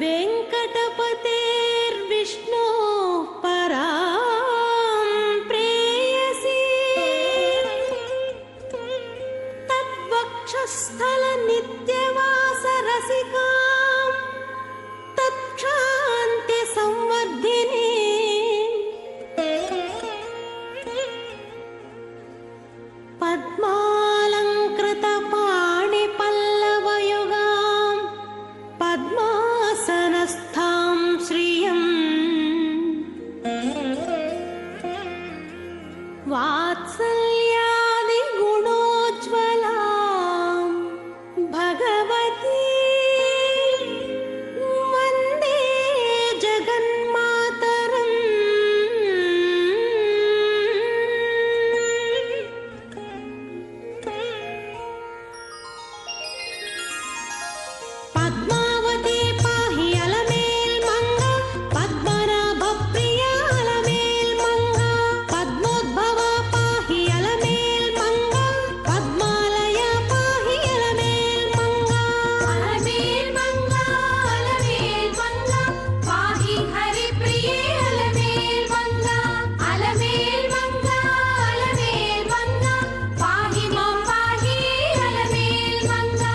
वेङ्कटपतेर्विष्णोः परां प्रेयसी तद्वक्षस्थलनित्यवासरसिकां तत्क्षान्तिसंवर्धिनी पद्मालङ्कृतपाणिपल्लवयुगां पद्मासनस्थां श्रियं वात्सल्यादिगुणोज्ज्वलां भगवती वन्दे जगन्मातरम्। पद्मावती पाहि अलमेल्मङ्गा पद्मनाभप्रिया अलमेल्मङ्गा पद्मोद्भवा पाहि अलमेल्मङ्गा पद्मालया पाहि अलमेल्मङ्गा अलमेल्मङ्गा अलमेल्मङ्गा पाहि हरिप्रिये अलमेल्मङ्गा अलमेल्मङ्गा अलमेल्मङ्गा पाहि मां पाहि अलमेल्मङ्गा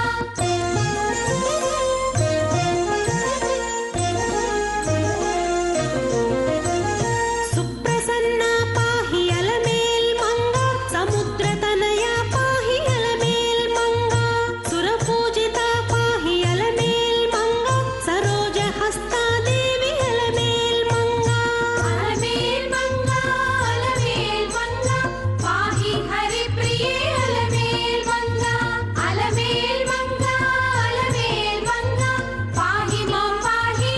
सुप्रसन्ना पाहि अलमेल्मङ्गा समुद्रतनया पाहि अलमेल्मङ्गा सुरपूजिता पाहि अलमेल्मङ्गा सरोजहस्ता देवी अलमेल्मङ्गा अलमेल्मङ्गा अलमेल्मङ्गा पाहि हरिप्रिये अलमेल्मङ्गा अलमेल्मङ्गा अलमेल्मङ्गा पाहि मां पाहि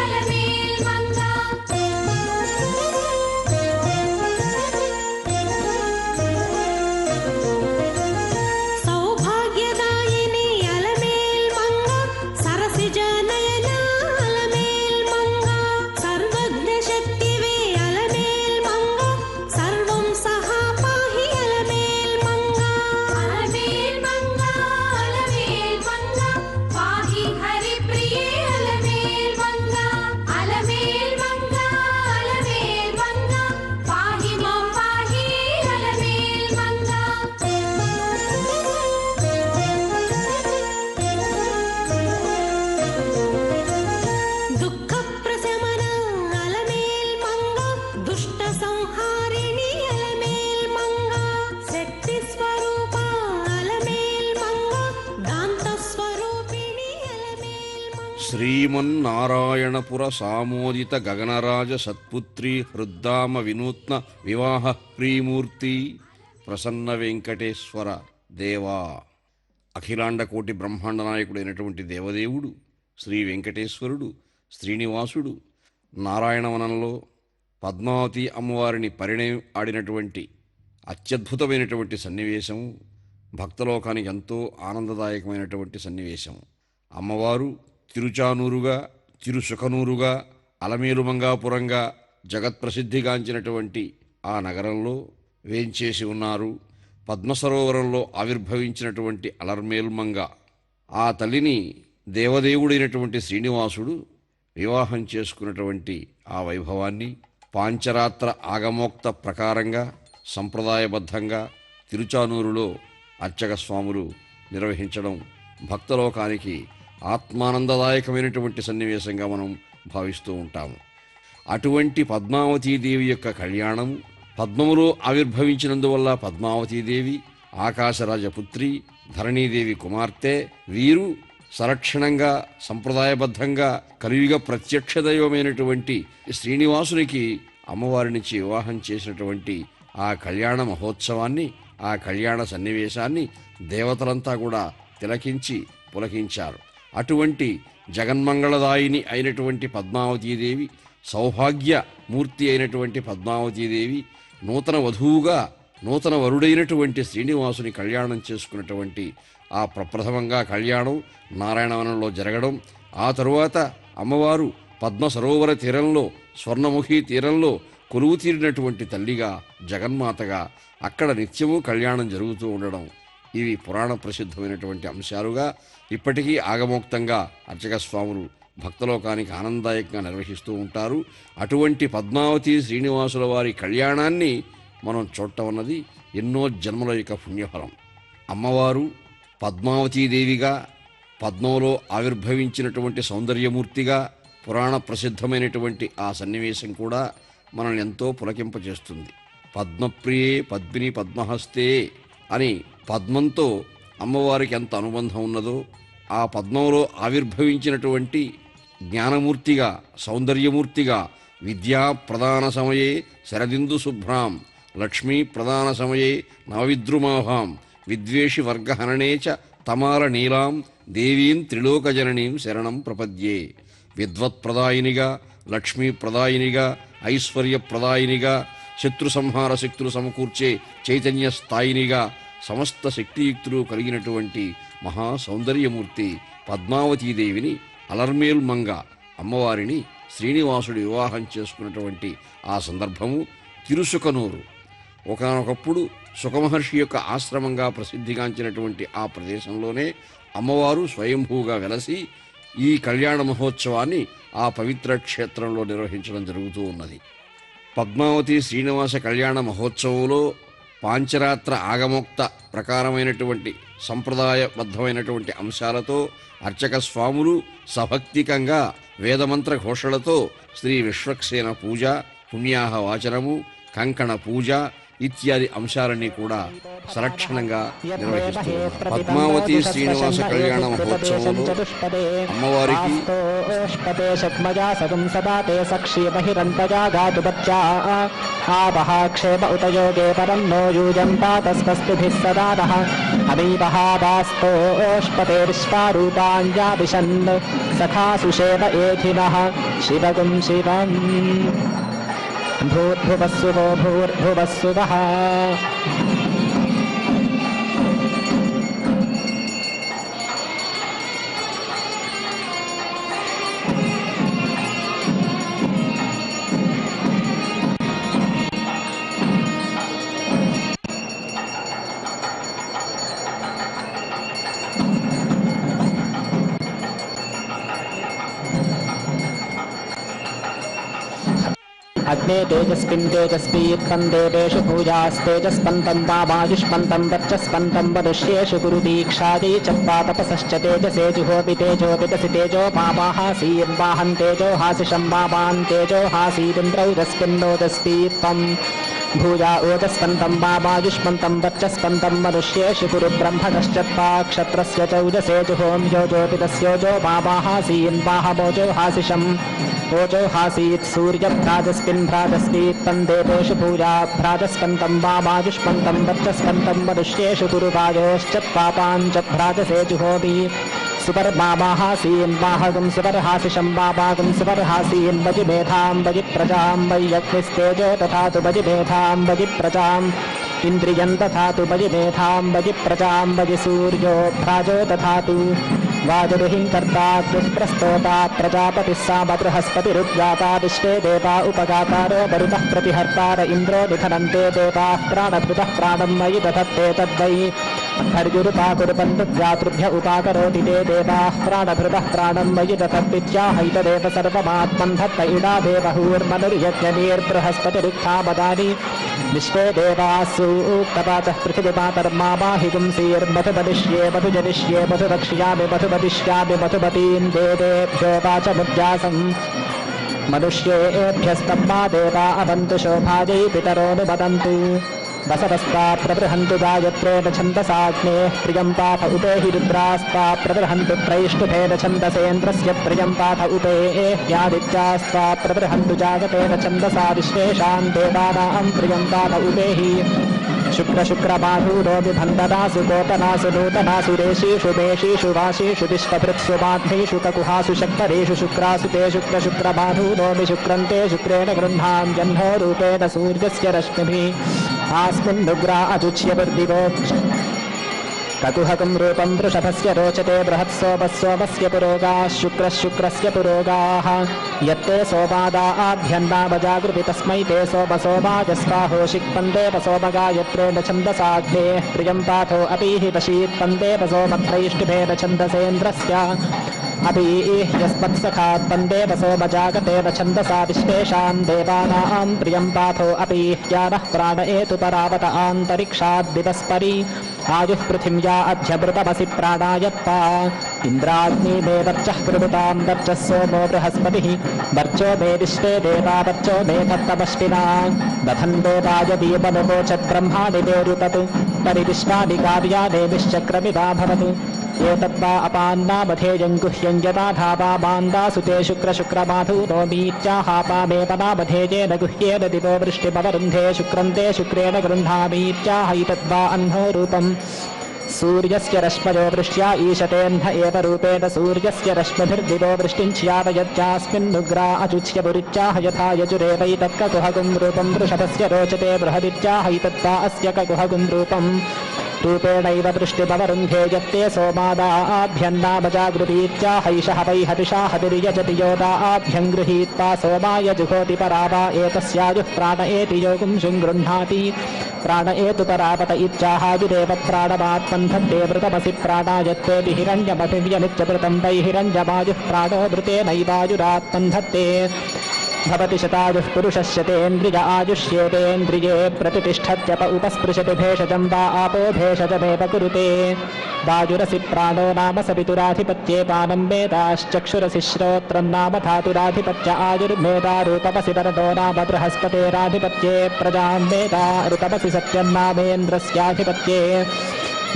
अलमेल्मङ्गा सौभाग्यदायिनी अलमेल्मङ्गा सरसिजनयना अलमेल्मङ्गा सर्वज्ञशक्तिवे अलमेल्मङ्गा सर्वं सहा पाहि अलमेल्मङ्गा अलमेल्मङ्गा अलमेल्मङ्गा पाहि हरिप्रिये अलमेल्मङ्गा अलमेल्मङ्गा अलमेल्मङ्गा पाहि मां पाहि अलमेल्मङ्गा दुःखप्रशमन अलमेल्मङ्गा दुष्टसंहारिणी अलमेल्मङ्गा शक्तिस्वरूपा अलमेल्मङ्गा दान्तस्वरूपिणी अलमेल्मङ्गा శ్రీమన్నారాయణపుర సామోదిత గగనరాజ సత్పుత్రి హృద్దామ వినూత్న వివాహ ప్రీమూర్తి ప్రసన్న వెంకటేశ్వర దేవా. అఖిలాండ కోటి బ్రహ్మాండ నాయకుడైనటువంటి దేవదేవుడు శ్రీ వెంకటేశ్వరుడు శ్రీనివాసుడు నారాయణవనంలో పద్మావతి అమ్మవారిని పరిణయం ఆడినటువంటి అత్యద్భుతమైనటువంటి సన్నివేశం భక్తలోకానికి ఎంతో ఆనందదాయకమైనటువంటి సన్నివేశం. అమ్మవారు తిరుచానూరుగా తిరుసుఖనూరుగా అలమేలుమంగాపురంగా జగత్ప్రసిద్ధిగాంచినటువంటి ఆ నగరంలో వేంచేసి ఉన్నారు. పద్మసరోవరంలో ఆవిర్భవించినటువంటి అలర్మేల్మంగ ఆ తల్లిని దేవదేవుడైనటువంటి శ్రీనివాసుడు వివాహం చేసుకున్నటువంటి ఆ వైభవాన్ని పాంచరాత్ర ఆగమోక్త ప్రకారంగా సంప్రదాయబద్ధంగా తిరుచానూరులో అర్చక స్వాములు నిర్వహించడం భక్తలోకానికి ఆత్మానందదాయకమైనటువంటి సన్నివేశంగా మనం భావిస్తూ ఉంటాము. అటువంటి పద్మావతీదేవి యొక్క కళ్యాణం పద్మములో ఆవిర్భవించినందువల్ల పద్మావతీదేవి ఆకాశరాజపుత్రి ధరణీదేవి కుమార్తె వీరు సలక్షణంగా సంప్రదాయబద్ధంగా కలియుగ ప్రత్యక్ష దైవమైనటువంటి శ్రీనివాసునికి అమ్మవారినిచ్చి వివాహం చేసినటువంటి ఆ కళ్యాణ మహోత్సవాన్ని ఆ కళ్యాణ సన్నివేశాన్ని దేవతలంతా కూడా తిలకించి పులకించారు. అటువంటి జగన్మంగళదాయిని అయినటువంటి పద్మావతీదేవి సౌభాగ్య మూర్తి అయినటువంటి పద్మావతీదేవి నూతన వధువుగా నూతన వరుడైనటువంటి శ్రీనివాసుని కళ్యాణం చేసుకున్నటువంటి ఆ ప్రప్రథమంగా కళ్యాణం నారాయణవనంలో జరగడం ఆ తరువాత అమ్మవారు పద్మ సరోవర తీరంలో స్వర్ణముఖి తీరంలో కొలువు తీరినటువంటి తల్లిగా జగన్మాతగా అక్కడ నిత్యము కళ్యాణం జరుగుతూ ఉండడం ఇవి పురాణ ప్రసిద్ధమైనటువంటి అంశాలుగా ఇప్పటికీ ఆగమోక్తంగా అర్చక స్వాములు భక్తలోకానికి ఆనందదాయకంగా నిర్వహిస్తూ ఉంటారు. అటువంటి పద్మావతి శ్రీనివాసుల వారి కళ్యాణాన్ని మనం చూడటం అన్నది ఎన్నో జన్మల యొక్క పుణ్యఫలం. అమ్మవారు పద్మావతీదేవిగా, పద్మంలో ఆవిర్భవించినటువంటి సౌందర్యమూర్తిగా పురాణ ప్రసిద్ధమైనటువంటి ఆ సన్నివేశం కూడా మనల్ని ఎంతో పులకింపజేస్తుంది. పద్మప్రియే పద్మిని పద్మహస్తే అని పద్మంతో అమ్మవారికి ఎంత అనుబంధం ఉన్నదో, ఆ పద్మంలో ఆవిర్భవించినటువంటి జ్ఞానమూర్తిగా, సౌందర్యమూర్తిగా విద్యా ప్రదాన సమయే శరదిందు శుభ్రాం, లక్ష్మీ ప్రదాన సమయే నవవిద్రుమాభాం, విద్వేషి వర్గహననే చ తమాల నీలాం దేవీం త్రిలోకజననీం శరణం ప్రపద్యే. విద్వత్ప్రదాయినిగా, లక్ష్మీప్రదాయినిగా, ఐశ్వర్యప్రదాయినిగా, శత్రు సంహార శక్తులు సమకూర్చే చైతన్య స్థాయినిగా సమస్త శక్తియుక్తులు కలిగినటువంటి మహా సౌందర్యమూర్తి పద్మావతీదేవిని అలర్మేల్ మంగ అమ్మవారిని శ్రీనివాసుడు వివాహం చేసుకున్నటువంటి ఆ సందర్భము తిరుసుకనూరు. ఒకానొకప్పుడు సుఖమహర్షి యొక్క ఆశ్రమంగా ప్రసిద్ధిగాంచినటువంటి ఆ ప్రదేశంలోనే అమ్మవారు స్వయంభూగా వెలసి ఈ కళ్యాణ మహోత్సవాన్ని ఆ పవిత్ర క్షేత్రంలో నిర్వహించడం జరుగుతూ ఉన్నది. పద్మావతి శ్రీనివాస కళ్యాణ మహోత్సవంలో పాంచరాత్ర ఆగమోక్త ప్రకారమైనటువంటి సంప్రదాయబద్ధమైనటువంటి అంశాలతో అర్చక స్వాములు సభక్తికంగా వేదమంత్ర ఘోషలతో శ్రీ విశ్వక్సేన పూజ, పుణ్యాహ వాచనము, కంకణ పూజ ఇత్యాది అంశాలన్నీ కూడా సలక్షణంగా నిర్వహిస్తున్నారు. పద్మావతి శ్రీనివాస కళ్యాణ మహోత్సవంలో అమ్మవారికి భూర్భువస్సువో భూర్భువస్సువః. అగ్నే తేజస్మిన్ తేజస్వీత్తం దేవేషు పూజాస్తేజస్పంతం వామాయుష్మంతం వర్చస్పంతం వదుష్యేషు గురు దీక్షాదీ చత్వా తపసశ్చ తేజసే జుహోపి తేజో విదసి తేజో పాపాహాసీర్వాహం తేజో హాసిషం వామాన్ తేజో హాసీరింద్రౌజస్మిన్నోజస్వీత్తం భూజా ఓజస్పంతం వామాయుష్మంతం వర్చస్పంతం మనుష్యేషు గురు బ్రహ్మణశ్చత్వా క్షత్రస్య చౌజసే జుహోం యోజోపి తస్యోజో వామాహాసీర్వాహమోజో హాసిషం ఓజో హాసీత్ సూర్యభ్రాజస్మిన్ భ్రాజస్వీత్తం దేవేషు పూజా భ్రాజస్పంతం వామాయుష్మంతం వర్చస్పంతం మనుష్యేషు గురువాయోశ్చత్వాపాంచ భ్రాజసే జుహోమి సువర్మాహాసీన్ వాహగం సువర్హాసిషం వామాగం సువర్హాసీన్ వజి మేధాం వజి ప్రజాం వయ్యగ్నిస్తేజో తథాతు వజి మేధాం వజి ప్రజాం ఇంద్రియం తథాతు వజి మేధాం వజి ప్రజాం వజి సూర్యో భ్రాజో తథాతు వాజురుహిం కర్తా దుష్ప్రస్తోతా ప్రజాపతిः సామబృహస్పతిరుద్గాతా విశ్వే దేవా ఉపగాతారో వరుతః ప్రతిహర్తార ఇంద్రో నిధనంతే దేవాः ప్రాణభృతः ప్రాణం మయి దధత్తే తద్వై హర్యురుపాకురుపన్నుద్యాతృభ్య ఉపాకరోతి తే దేవాः ప్రాణభృతः ప్రాణం మయి దధత్విత్యాహైతదేవ సర్వమాత్మన్ దత్త ఇడా దేవహూర్మనుర్యజ్ఞనీర్బృహస్పతిరుక్థామదాని విశ్వే దేవాస్సు ఉక్తపాచః పృథివిమాతర్మాబాహిగుంసీర్మధు వదిష్యే మధు రక్ష్యామి మధు వదిష్యామి మధుమతీం దేవేభ్యో వాచముద్యాసం మనుష్యేభ్యస్తమ్మా దేవా అవంతు శోభాయై పితరోనువదంతు వసవస్తా ప్రబృహन्तు గాయత్రేణ ఛन्दసాగ్నేః ప్రియం పాఠ ఉపేहि రుద్రాస్తా ప్రబృహन्तు त्रैष्टुभेन छन्दसेन्द्रस्य प्रियं पाठ उपेह्यादित्यास्ता प्रबृहन्तु जागतेन छन्दसा विश्वेषां देवानां प्रियं पाठ उपेहि शुक्रशुक्रबाहूरो विभन्दनासु कोटनासु नूतनासु रेषीषु मेषीषु वाशीषु विश्वभृत्सु माध्वीषु ककुहासु शक्तरेषु शुक्रासु ते शुक्रशुक्रबाहूरो विशुक्रन्ते शुक्रेण गृह्णां जह्नो रूपेण सूर्यस्य रश्मिभिः आस्मिन्नुग्रा अजुच्यवृद्धिवो ककुहकं रूपं वृषभस्य रोचते बृहत्सोमस्य पुरोगाः शुक्रस्य पुरोगाः यत्ते सोमादा आभ्यन्नामजागृति तस्मै ते सोमसोमाजस्वाहो शिक्पन्देव सोमगायत्रेण छन्दसाग्नेः प्रियं पाठो अपीहि वशीत्पन्देव सोमत्रैष्टुभेन छन्दसेन्द्रस्य अपि यस्मत्सखात् वन्दे वसोमजागतेन छन्दसा विश्वेषां देवानां प्रियं पाथो अपि ह्यानः प्राण एतु परावत आन्तरिक्षाद् दिवस्परि आयुः पृथिव्या अध्यमृतमसि प्राणायत्ता इन्द्राग्निमे वर्चः कृतां वर्चः सोमो बृहस्पतिः वर्चो मे विश्वे देवा वर्चो मे धत्तमश्विना दधन् देवाय दीपनुवोचत् ब्रह्माणि मेरुतत् परिविश्वानि कार्याणि निश्चक्रमिदा भवत् एतद्वा अपान्नामधेयं गुह्यं यदा धावा मान्दासुते शुक्रशुक्रमाधूनोमीत्याहापामेपनामधेयेन गुह्येन दिवो वृष्टिमवरुन्धे शुक्रन्ते शुक्रेण गृह्णामीत्याहैतद्वा अह्नो रूपम् सूर्यस्य रश्मयो वृष्ट्या ईशतेऽह्न एव रूपेण सूर्यस्य रश्मिभिर्दिवो वृष्टिं च्यावयत्यास्मिन्नुग्रा अचुच्य पुरित्याह यथा यजुरेवैतत्ककुहगुं रूपं वृषभस्य रोचते बृहदित्याहैतद्वा अस्य ककुहगुं रूपेणैव वृष्टिमवरुन्धे यत्ते सोमादाभ्यन्नामजागृतीत्याहैषः वै हविषा हविर्यजति योदाभ्यं गृहीत्वा सोमाय जुहोति परावा एतस्यायुः प्राण एति योगुं गृह्णाति प्राण एतु परावत इच्छाहायुरेव प्राणमात्मन्धत्ते वृतमसि प्राणायत्तेऽपि हिरण्यमभिव्यनित्यवृतं वै हिरण्यमायुः प्राणो वृतेनैवायुरात्मन्धत्ते भवति शतायुः पुरुषस्यतेन्द्रिय आयुष्येतेन्द्रिये प्रतिष्ठत्यप उपस्पृशति भेषजं वा आपो भेषजमेव कुरुते वायुरसि प्राणो नाम सवितुराधिपत्ये पानं वेदाश्चक्षुरसि श्रोत्रं नाम धातुराधिपत्य आयुर्मेधा रूपमसि वरदो नाम बृहस्पतेराधिपत्ये प्रजां वेदा ऋतमसि सत्यं नामेन्द्रस्याधिपत्ये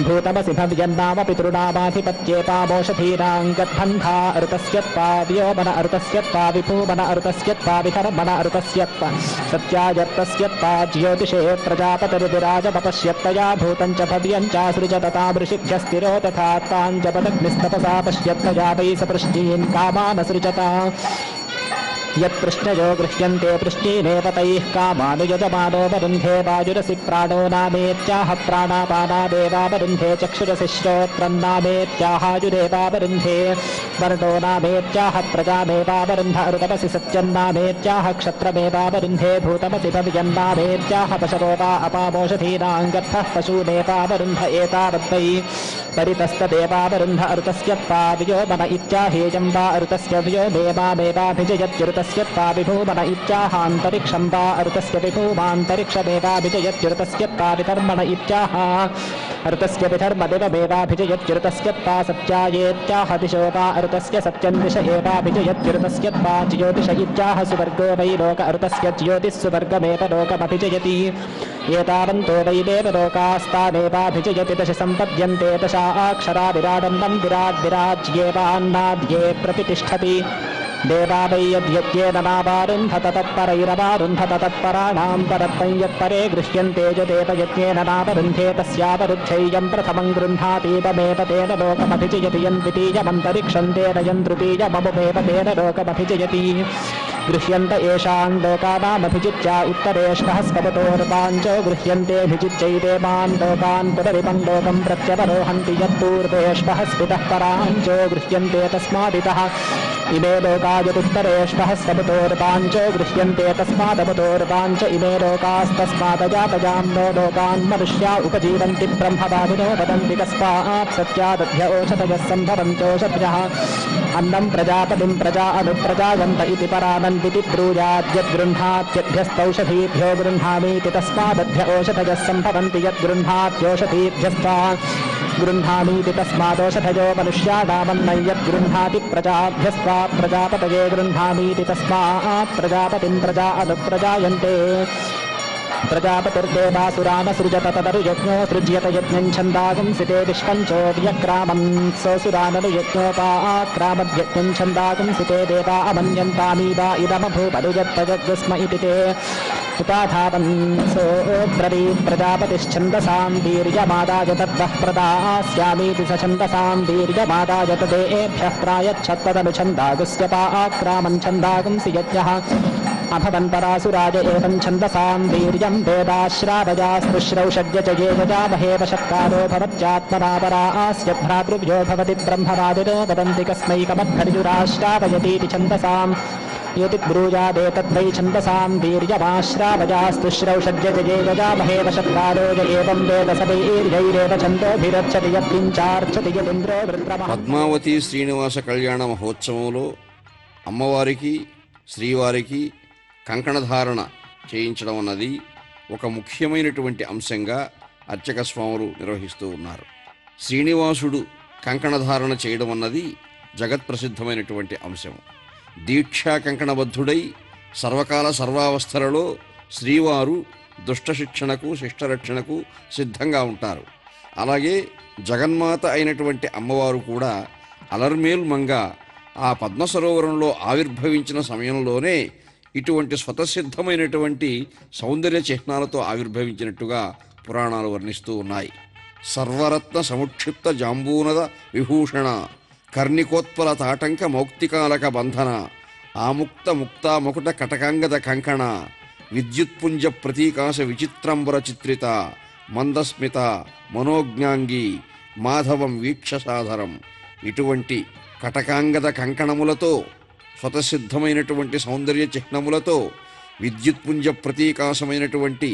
भूतमसि भव्यन्नाम पितॄणामाधिपत्ये पामोषधीनां गद्बन्धा ऋतस्यत्वा व्योमन ऋतस्यत्वा विभूमन ऋतस्यत्वा विधर्मण ऋतस्यत्वा सत्यायत्तस्यत्वा ज्योतिषे प्रजापतिर्विराजमपश्यत्तया भूतं च भव्यं चासृजततां ऋषिभ्यस्तिरो तथा तां च पदग्निस्तपसा पश्यत्तया वै सपृष्टीन् कामानसृजता यत्पृष्ठयो गृह्यन्ते पृष्ठीनेव तैः कामानुयजमानो वरुन्धे वायुरसि प्राणो नामेत्याह प्राणापानादेवावरुन्धे चक्षुरसि श्रोत्रं नामेत्याहायुरेवावरुन्धे वर्णो नामेत्याह प्रजामेवावरुन्ध ऋतमसि सत्यं नामेत्याह क्षत्रमेवावरुन्धे भूतमसि भव्यन्नामेत्याह पशवो वा अपामोषधीनां गर्थः पशूनेवावरुन्ध एतावद्वै परितस्तदेवावरुन्ध ऋतस्यत्वा व्योमन इत्याहेयं वा ऋतस्य व्योमेवामेवाभिजयत्युरुतस्यत्वा विभूमन इत्याहान्तरिक्षं वा ऋतस्य विभूमान्तरिक्षमेवाभिजयत्युरुतस्यत्वा विधर्मण इत्याह ऋतस्य विधर्मदिवमेवाभिजयत्युरुतस्यत्वा सत्यायेत्याह दिशो वा ऋतस्य सत्यं दिश एवाभिजयत्युरुतस्यत्वा ज्योतिष इत्याह सुवर्गो वै लोक ऋतस्य ज्योतिः सुवर्गमेव लोकमभिजयति एतावन्तो वै देवलोकास्तानेवाभिजयति दश सम्पद्यन्ते दशा अक्षरा विराडन्नं विराड् विराज्येवान्नाद्ये प्रतिष्ठति देवा वै यद्यज्ञेन नावारुन्धत तत्परैरवारुन्धत तत्पराणां परत्वं यत्परे गृह्यन्ते यदेव यज्ञेन नावरुन्धे तस्यावरुद्ध्यैयं प्रथमं गृह्णातीतमेव तेन लोकमभिजयति यं द्वितीयमन्तरिक्षं तेन यं तृतीयममुमेव तेन लोकमभिजयति गृह्यन्त येषां लोकानामभिजित्या उत्तरेष्वः स्वपतोर्वाञ्चो गृह्यन्तेऽभिजिच्यैदेवान् लोकान् पुनरिमं लोकं प्रत्यवरोहन्ति यत्पूर्वेष्वः स्फुटः पराञ्चो गृह्यन्ते तस्मादितः इमे लोकायुत्तरेष्वः स्वपतोर्वाञ्चो गृह्यन्ते तस्मादपतोर्वाञ्च इमे लोकास्तस्मादजातजां नो लोकान् मनुष्या उपजीवन्ति ब्रह्मवादिनो वदन्ति कस्मात् सत्यादभ्य ओषधयः सम्भवन्त्योषधयः अन्नं प्रजापतिं प्रजा अनुप्रजायन्त इति परानन्दिति ब्रूयाद्यद्गृह्णात्यभ्यस्तौषधीभ्यो गृह्णामीति तस्मादभ्य ओषधयः सम्भवन्ति यद्गृह्णात्योषधीभ्यस्ता गृह्णामीति तस्मादोषधयो मनुष्याणामन्नं यद्गृह्णाति प्रजाभ्यस्त्वा प्रजापतये गृह्णामीति तस्मात् प्रजापतिं प्रजा अनुप्रजायन्ते प्रजापतिर्देवासुरानसृजत तदनुयज्ञो सृज्यत यज्ञं छन्दागुंसिते विश्वञ्चो व्यक्रामं सोऽसुराननुयज्ञोपाक्रामद्यज्ञं छन्दागुंसिते देवा अमन्यन्तामीवा इदमभूपनुयत्तजग्स्म इति ते उपाधावन् सोऽब्रवीत् प्रजापतिश्छन्दसां वीर्यमादाय तद्वः प्रदास्यामीति स छन्दसां वीर्यमादाय तदेभ्यः प्रायच्छत्तदनुछन्दागुस्य पाक्रामं छन्दागुंसि यज्ञः अभवन् परासुराय एवं छन्दसां वीर्यं वेदाश्रावजास्तुश्रौषज्य च ये यजामहे वशत्कारो भवत्यात्मना परास्य भ्रातृव्यो भवति ब्रह्मवादिनो वदन्ति कस्मैकमद्धर्युराश्रावयतीति छन्दसां यदि ब्रूयादेतद्वै छन्दसां वीर्यमाश्रावजास्तु श्रौषज्यजये गजामहे वशत्कारो य एवं वेद सदैर्यैरेव छन्दोभिरर्चति यत्किञ्चार्चति यदिन्द्रो वृत्रमः. పద్మావతి శ్రీనివాస కళ్యాణ మహోత్సవంలో అమ్మవారికి శ్రీవారికి కంకణధారణ చేయించడం అన్నది ఒక ముఖ్యమైనటువంటి అంశంగా అర్చక స్వాములు నిర్వహిస్తూ ఉన్నారు. శ్రీనివాసుడు కంకణధారణ చేయడం అన్నది జగత్ప్రసిద్ధమైనటువంటి అంశం. దీక్షా కంకణబద్ధుడై సర్వకాల సర్వావస్థలలో శ్రీవారు దుష్ట శిక్షణకు శిష్టరక్షణకు సిద్ధంగా ఉంటారు. అలాగే జగన్మాత అయినటువంటి అమ్మవారు కూడా అలర్మేల్ మంగ ఆ పద్మసరోవరంలో ఆవిర్భవించిన సమయంలోనే ఇటువంటి స్వతసిద్ధమైనటువంటి సౌందర్య చిహ్నాలతో ఆవిర్భవించినట్టుగా పురాణాలు వర్ణిస్తూ ఉన్నాయి. సర్వరత్న సముక్షిప్త జాంబూనద విభూషణ కర్ణికోత్పల తాటంక మౌక్తికాలక బంధన ఆముక్త ముక్త ముకుట కటకాంగద కంకణ విద్యుత్పుంజ ప్రతీకాశ విచిత్రంబర చిత్రిత మందస్మిత మనోజ్ఞాంగి మాధవం వీక్ష సాధరం. ఇటువంటి కటకాంగద కంకణములతో స్వతసిద్ధమైనటువంటి సౌందర్య చిహ్నములతో విద్యుత్పుంజ ప్రతీకాశమైనటువంటి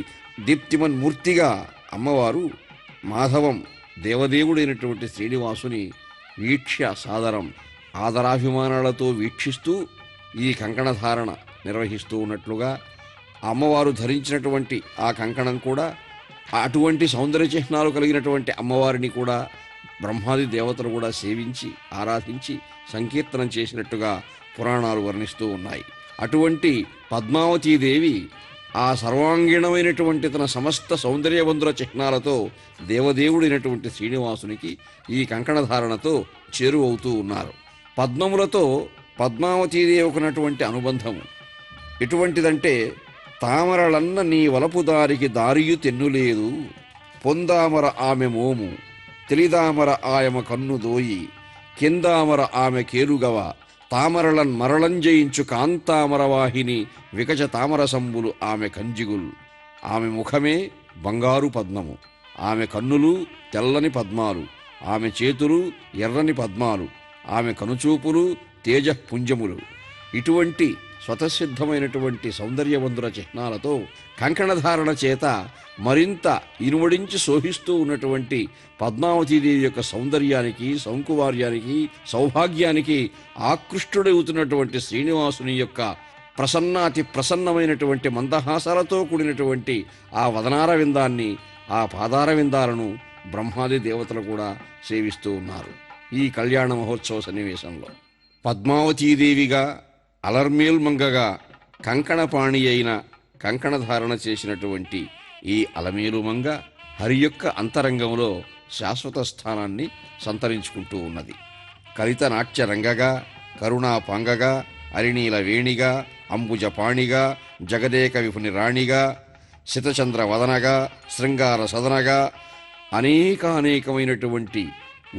దీప్తిమన్మూర్తిగా అమ్మవారు మాధవం దేవదేవుడైనటువంటి శ్రీనివాసుని వీక్ష్య సాదరం ఆదరాభిమానాలతో వీక్షిస్తూ ఈ కంకణధారణ నిర్వహిస్తూ ఉన్నట్లుగా అమ్మవారు ధరించినటువంటి ఆ కంకణం కూడా అటువంటి సౌందర్య చిహ్నాలు కలిగినటువంటి అమ్మవారిని కూడా బ్రహ్మాది దేవతలు కూడా సేవించి ఆరాధించి సంకీర్తనం చేసినట్టుగా పురాణాలు వర్ణిస్తూ ఉన్నాయి. అటువంటి పద్మావతీదేవి ఆ సర్వాంగీణమైనటువంటి తన సమస్త సౌందర్యవంతుల చిహ్నాలతో దేవదేవుడైనటువంటి శ్రీనివాసునికి ఈ కంకణధారణతో చేరువవుతూ ఉన్నారు. పద్మములతో పద్మావతీదేవికున్నటువంటి అనుబంధము ఎటువంటిదంటే, తామరలన్న నీ వలపుదారికి దారియు తెన్నులేదు, పొందామర ఆమె మోము తెలిదామర ఆయమ కన్ను దోయి, కిందామర ఆమె కేరుగవ తామరలన్ మరళంజయించు కాంతామరవాహిని వికచ తామరసంబులు ఆమె కంజిగుల్. ఆమె ముఖమే బంగారు పద్మము, ఆమె కన్నులు తెల్లని పద్మాలు, ఆమె చేతులు ఎర్రని పద్మాలు, ఆమె కనుచూపులు తేజపుంజములు. ఇటువంటి స్వతసిద్ధమైనటువంటి సౌందర్యవంతుల చిహ్నాలతో కంకణధారణ చేత మరింత ఇనుమడించి శోభిస్తూ ఉన్నటువంటి పద్మావతీదేవి యొక్క సౌందర్యానికి సౌకుమార్యానికి సౌభాగ్యానికి ఆకృష్టుడవుతున్నటువంటి శ్రీనివాసుని యొక్క ప్రసన్నాతి ప్రసన్నమైనటువంటి మందహాసాలతో కూడినటువంటి ఆ వదనార విందాన్ని ఆ పాదార విందాలను బ్రహ్మాది దేవతలు కూడా సేవిస్తూ ఉన్నారు. ఈ కళ్యాణ మహోత్సవ సన్నివేశంలో పద్మావతీదేవిగా అలర్మేల్ మంగగా కంకణపాణి అయిన కంకణధారణ చేసినటువంటి ఈ అలమేలు మంగ హరి యొక్క అంతరంగంలో శాశ్వత స్థానాన్ని సంతరించుకుంటూ ఉన్నది. కలిత నాట్య రంగగా కరుణా పాంగగా అరిణీల వేణిగా అంబుజపాణిగా జగదేక విపుని రాణిగా శతచంద్ర వదనగా శృంగార సదనగా అనేకమైనటువంటి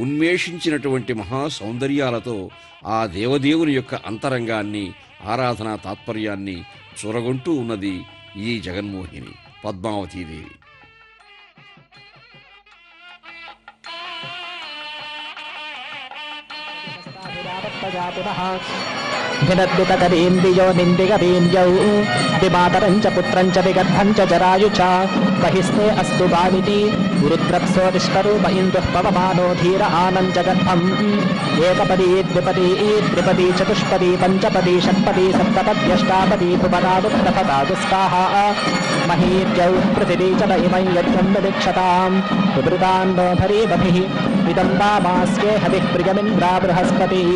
ఉన్మేషించినటువంటి మహా సౌందర్యాలతో ఆ దేవదేవుని యొక్క అంతరంగాన్ని ఆరాధనా తాత్పర్యాన్ని చూరగొంటూ ఉన్నది ఈ జగన్మోహిని పద్మావతీదేవి. भिनद्वितकरीन्द्रियो निन्दिगवीन्द्यौ विमातरं च पुत्रं च विगर्भं च जरायु च बहिस्ते अस्तु बालिनी रुद्रप्सो विश्वरूप इन्दुः पवमानो धीर आनन्दगर्भम् एकपदी द्विपदी त्रिपदी चतुष्पदी पञ्चपदी षट्पदी सप्तपद्यष्टापदी भुवनादुत्तपदादु स्वाहा महीर्यौ पृथिवी च इमं यज्ञं विदीक्षताम् विवृतान्नोभरी बभिः इदं वामास्ये हविः प्रियमिन्द्रा बृहस्पतिः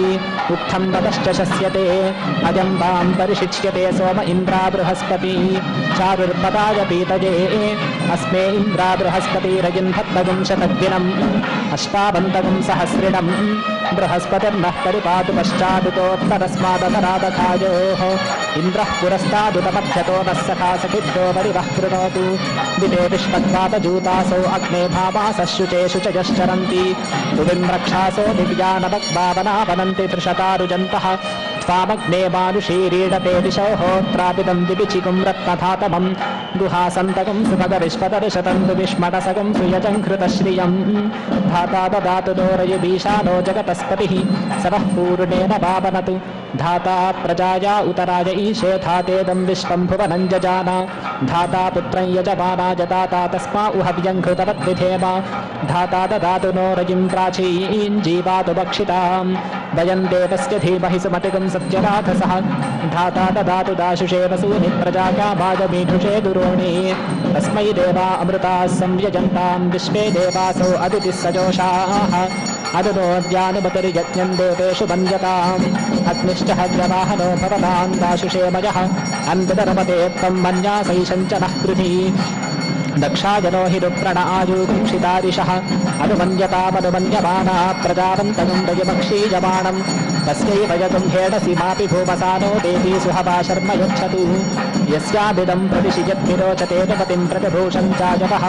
उक्थं वदश्च शस्यते अजं वां परिशिच्यते सोम इन्द्रा बृहस्पतिः चारुर्पदाय पीतये अस्मे इन्द्रा बृहस्पतिरजिन्भद्भगं शतद्दिनम् अष्टावन्तगं सहस्रिणं बृहस्पतिर्नः परिपातु पश्चादुतोत्तरस्मादपरादखायोः इन्द्रः पुरस्तादुतमध्यतो नः सखा सखिभ्यो परिवः कृणोतु दिते विष्पद्वातजूतासो अग्ने भावासः शुचेषु च यश्चरन्ति तुविं रक्षासो दिव्यानवग्भावनावनन्ति त्रिशतारुजन्तः त्वामग्ने मानुषीरीडते दिशो होत्रापिदं दिविचिकुं रत्नधातमं गुहासन्तकं सुभगविष्पदर्शतं विष्मटसकं सुयजं कृतश्रियं धाता ददातु दोरयुबीशानो जगतस्पतिः सवः पूर्णेन पावनतु धाता प्रजाया उतराय ईशे धातेदं विश्वं भुवनं जजान धाता पुत्रं यजमानाय दाता तस्मा उहव्यं कृतवद्विधेम धाता ददातु नो रजिं प्राचीं जीवातु भक्षितां वयं देवस्य धीमहि सुमतिगं सत्यराधसः धाता ददातु दाशुषे वसूनि प्रजाया भागमीठुषे दुरोणि तस्मै देवा अमृताः संयजन्तां विश्वे देवासो अदितिः सजोषाः अदनोद्यानुमतिर्यज्ञं देवेषु मन्यताम् अग्निश्च हव्यवाहनो भवतां दाशुषे मयः अन्वितरमते त्वं मन्यासै शञ्चनः कृधि दक्षाजनो हि रुप्रण आयुगुंशितादिशः अनुमन्यतामनुमन्यमाना प्रजावन्तगं दयमक्षीयमाणं तस्यैव यगुं हेडसि मापि भूमसानो देवी सुहवा शर्म यच्छतु यस्याभिदं प्रतिशि यद्विरोचते पतिं प्रतिभूषं चायवः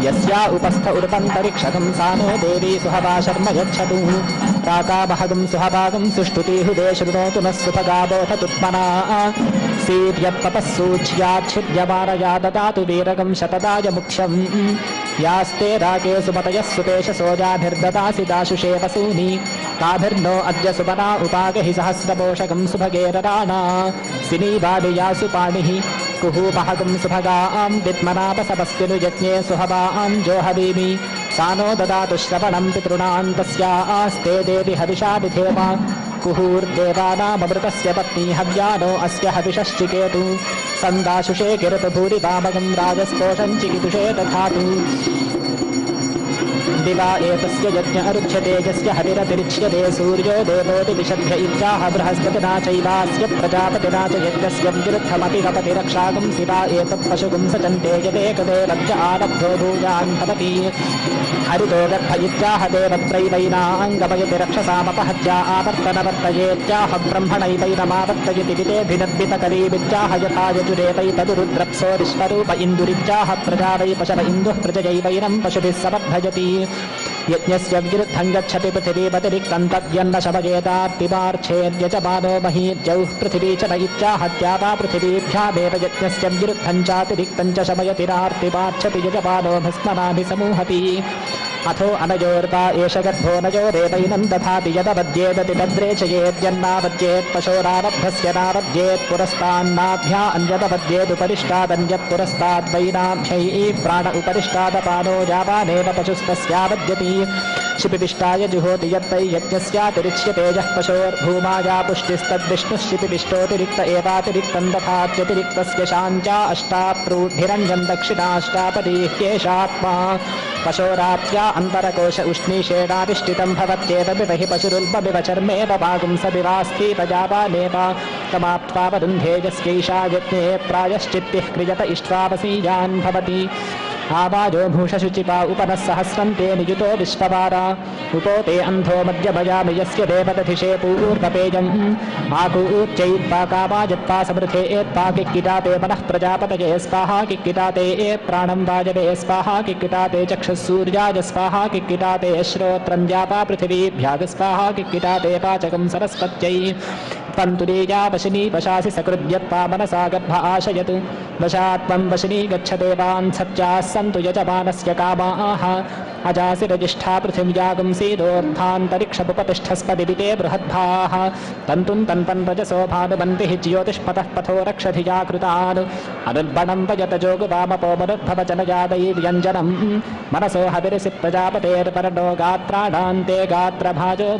यस्या उपस्थ उर्पन्तरिक्षगं सानो देवी सुहवा शर्म यच्छतु प्राकामहगं सुहभागं सुष्टुतिहुदे शृणोतु नः सुभगावोऽथ तुत्मना सीर्यत्पतः सूच्याच्छिद्यमानया ददातु वीरगं शतदाय मुख्यम् यास्ते रागे सुमतयः सुपेश सोजाभिर्ददासि दाशुषे वसूनि ताभिर्नो अद्य सुपना उपागहि सहस्रपोषकं सुभगेरराणा सिनीबालिया सुपाणिः कुहूपहगं सुभगां विद्मनापसपस्तिनु यज्ञे सुहवां जोहवीमि सानो ददातु श्रवणं पितॄणां तस्यास्ते देवि हविषा विधेम कुहूर्देवानाममृतस्य पत्नी हव्यानो अस्य हविषश्चिकेतु सन्दाशुषे किरतभूरिवामगं राजस्पोषं चिकितुषे दधातु दिवा एतस्य यज्ञ अरुध्यते यस्य हविरतिरिच्यते सूर्यो देवोति विशद्य इत्याह बृहस्पतिना चैवास्य प्रजापतिना च यज्ञस्य विरुद्धमपि गपतिरक्षागं शिवा एतत्पशुगुं सचन्ते यदेकदेवस्य आरब्धो भूयान् भवति हरितो गर्भ इत्याह देवत्रैवैनाङ्गमयति रक्षसामपहत्या आवर्तनवर्तयेत्याह ब्रह्मणैवैनमावर्तयति वितेऽभिनद्वितकरी विद्याह यथा यजुरेवैतदुरुद्रप्सो विश्वरूप इन्दुरित्याह प्रजा वै पशव इन्दुः प्रजयैवैनं पशुभिः समभजति यज्ञस्य विरुद्धं गच्छति पृथिवीपतिरिक्तं तद्यन्न शमयेतात्तिवार्च्छेद्यजमानो महीर्जौः पृथिवी च न इत्याहत्या वा पृथिवीभ्यामेव यज्ञस्य विरुद्धं चातिरिक्तं च शमयतिरार्तिवार्च्छति यजमानो भस्मनाभिसमूहति अथो अनयोर्वा एष गर्भो नयोरेवैनं दधाति यदवद्येदति तद्रेचयेद्यन्नावद्येत् पशोरारब्धस्य नावद्येत् पुरस्तान्नाभ्या अन्यदवद्येदुपरिष्टादन्यत् पुरस्ताद् वैनाभ्यै प्राण उपरिष्टादपानो यावानेव पशुस्तस्यावद्यति शिपिपिष्टाय जुहोति यत्तै यज्ञस्यातिरिच्यते यः पशोर्भूमाया पुष्टिस्तद्विष्णुः शिपिपिष्टोऽतिरिक्त एवातिरिक्तं दधात्यतिरिक्तस्य शाञ्चा अष्टाप्रूढिरञ्जन् दक्षिणाष्टापदीह्येषात्मा पशोरात्या अन्तरकोश उष्णीषेणाविष्टितं भवत्येव बिवहि पशुरुल्बमिव चर्मेव वागुंसविवास्तीपजावानेव तमाप्त्वा वरुन्धे यस्यैषा यज्ञे प्रायश्चित्तिः क्रियत इष्ट्वावसीयान् भवति आवाजो भूषशुचिपा उपनः सहस्रं ते नियुतो विश्ववारा उपोते अन्धो मध्यभयामि यस्य देवदधिषे पूर्वपेयम् आकूच्चैत्पाकावाजत्पा समृथे एत्पा किक्किटाते मनः प्रजापतये स्वाहा किक्किटाते प्राणं वायवे स्वाहा किक्किटाते चक्षुःसूर्याय स्वाहा किक्किटाते श्रोत्रन्द्यापा पृथिवीभ्याग स्वाहा किक्किटाते पाचकं सरस्वत्यै पन्तुलीया वशिनी वशासि सकृद्यत्पा मनसा गर्भ आशयतु वशात्वं वशिनी गच्छ देवान् सत्याः सन्तु यजमानस्य कामाः अजासि रजिष्ठा पृथिव्यागं सीदोर्धान्तरिक्षमुपतिष्ठस्पदिते बृहद्भाः तन्तुं तन्पन् रजसो भानुबन्तिः ज्योतिष्पतः पथो रक्षधिया कृतान् अनुर्बणं वयत जोगुवामपो मरुद्भवचनजादैर्यञ्जनं मनसो हविरसि प्रजापतेर्वर्णो गात्राणान्ते गात्रभाजो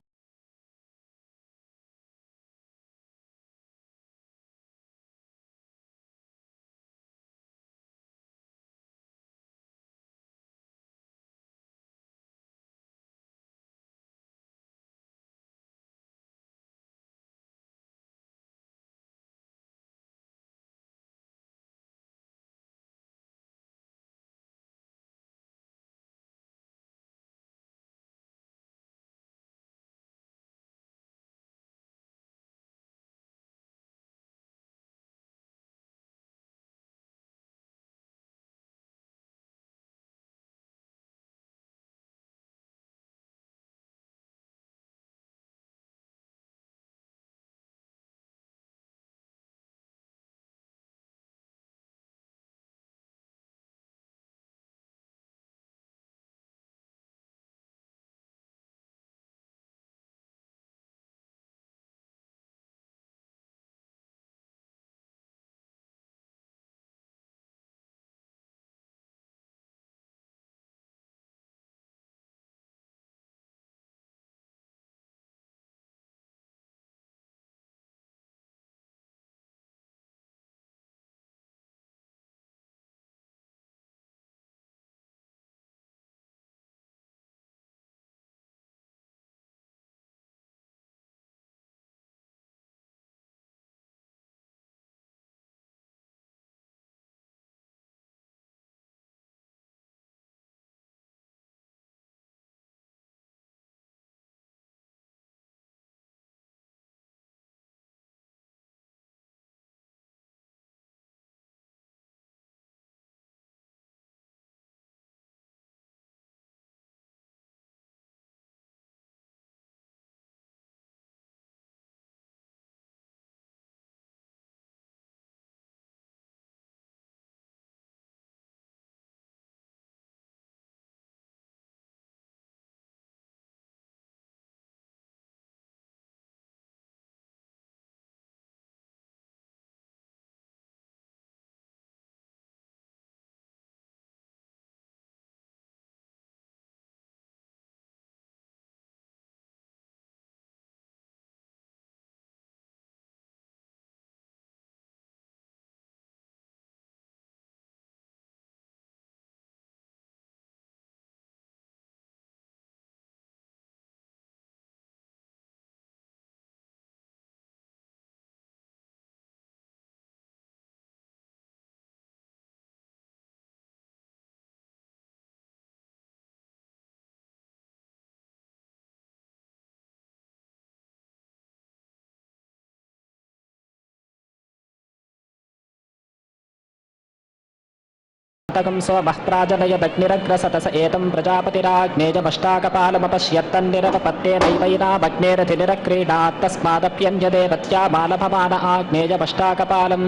तकं सोमः प्राजनयदग्निरग्रसतस एतं प्रजापतिराग्नेयमष्टाकपालमपश्यत्तन्निरपपत्तेनैवैनामग्नेरथिनिरक्रीडात् तस्मादप्यन्यदेवत्या बालभमान आग्नेयमष्टाकपालं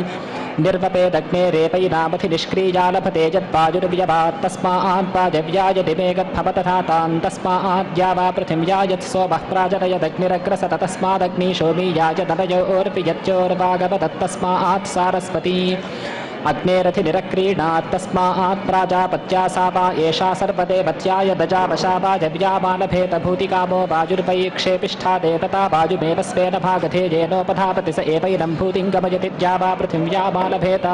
निर्वपेदग्नेरेपैनामथि निष्क्रियालभते यद्वायुर्व्यवात् तस्मात् वायव्याय दिमेगद्भवतथा तान् तस्माद्या वा पृथिव्यायत् सोमः प्राजनयदग्निरग्रसत तस्मादग्निशोमीयाय तनयोर्पियच्चोर्वागवदत्तस्मात् सारस्वती अग्नेरथिनिरक्रीणात् तस्मात् प्राजापत्या सा वा एषा सर्वदेवत्याय दजावशा वायव्यामालभेत भूतिकामो वायुर्वैक्षेपिष्ठादे तथा वायुमेव स्वेन भागधेयेनोपधावति स एवैनं भूतिं गमयति द्या वा पृथिव्यामालभेत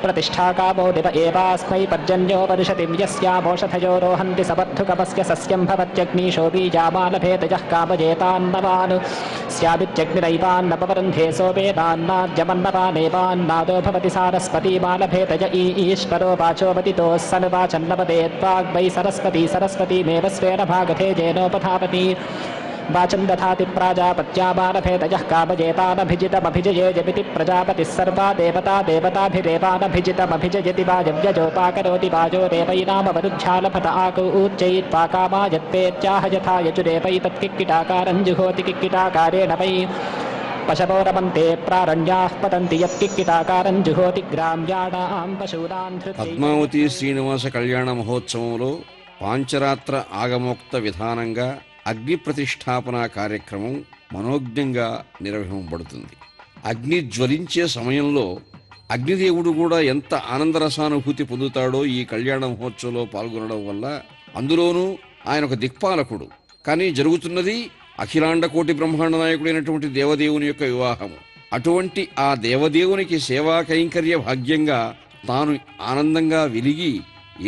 प्रतिष्ठाकामो दिव एवास्मै पर्जन्योपनिषतिं यस्यामोषधयो रोहन्ति सपत्थुकपस्य सस्यं भवत्यग्निशो बीजामालभेत यः कामयेतान्नवान् स्यादित्यग्निरैवान्नपवरुन्धे सोमेतान्नाद्यमन्नवानेवान्नादो भवति सारस्वती मालभेत य ईश्वरो वाचोपतितोः सन्वाचन्नपदेत्वाग्वै सरस्वती सरस्वतीमेव स्वेन भागधेयेनोपधावति वाचं दधाति प्राजापत्या मालभेत यः कामयेतानभिजितमभिजये जपिति प्रजापतिः सर्वा देवता देवताभिरेवानभिजितमभिजयति वायव्यजोपाकरोति वाजोरेवैनामवरुध्यालभत आकूच्चयित्वा कामायत्पेत्याह यथा यजुरेवैतत्किक्किटाकारं जुहोति किक्किटाकारेण वै पशवोरमन्ते प्रारण्याः पतन्ति यत्किक्किटाकारं जुहोति ग्राम्याणां पशूनां పద్మావతి శ్రీనివాస కళ్యాణ మహోత్సవంలో పాంచరాత్ర ఆగమోక్త విధానంగా అగ్ని ప్రతిష్టాపన కార్యక్రమం మనోజ్ఞంగా నిర్వహింపబడుతుంది. అగ్ని జ్వలించే సమయంలో అగ్నిదేవుడు కూడా ఎంత ఆనందరసానుభూతి పొందుతాడో ఈ కళ్యాణ మహోత్సవంలో పాల్గొనడం వల్ల. అందులోనూ ఆయన ఒక దిక్పాలకుడు, కానీ జరుగుతున్నది అఖిలాండ కోటి బ్రహ్మాండ నాయకుడైనటువంటి దేవదేవుని యొక్క వివాహము. అటువంటి ఆ దేవదేవునికి సేవా కైంకర్య భాగ్యంగా తాను ఆనందంగా వెలిగి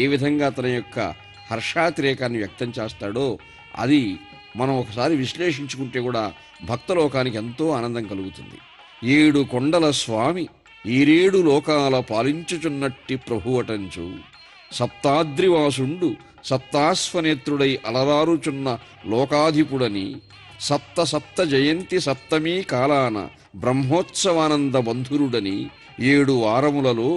ఏ విధంగా తన యొక్క హర్షాతిరేకాన్ని వ్యక్తం చేస్తాడో అది మనం ఒకసారి విశ్లేషించుకుంటే కూడా భక్తలోకానికి ఎంతో ఆనందం కలుగుతుంది. 7 కొండల స్వామి ఈరేడు లోకాల పాలించుచున్నట్టి ప్రభువటంచు సప్తాద్రివాసుండు సప్తాశ్వనేత్రుడై అలరారుచున్న లోకాధిపుడని సప్త సప్త జయంతి సప్తమీ కాలాన బ్రహ్మోత్సవానంద బంధురుడని 7 వారములలో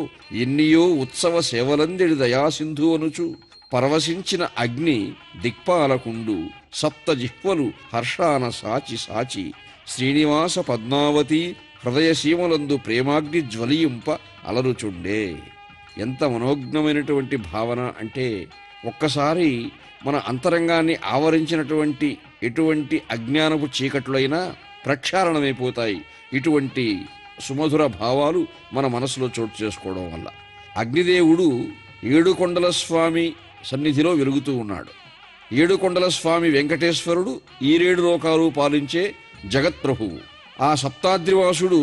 ఎన్నియో ఉత్సవ సేవలందెడి దయాసింధు అనుచు పరవశించిన అగ్ని దిక్పాలకుండు సప్త జిహ్వలు హర్షాన సాచి సాచి శ్రీనివాస పద్మావతి హృదయసీమలందు ప్రేమాగ్ని జ్వలింప అలరుచుండే. ఎంత మనోజ్ఞమైనటువంటి భావన అంటే, ఒక్కసారి మన అంతరంగాన్ని ఆవరించినటువంటి ఎటువంటి అజ్ఞానపు చీకట్లైనా ప్రక్షాళనమైపోతాయి ఇటువంటి సుమధుర భావాలు మన మనసులో చోటు చేసుకోవడం వల్ల. అగ్నిదేవుడు 7 కొండల స్వామి సన్నిధిలో వెలుగుతూ ఉన్నాడు. 7 కొండల స్వామి వెంకటేశ్వరుడు ఈరేడు లోకాలు పాలించే జగత్ప్రభువు. ఆ సప్తాద్రివాసుడు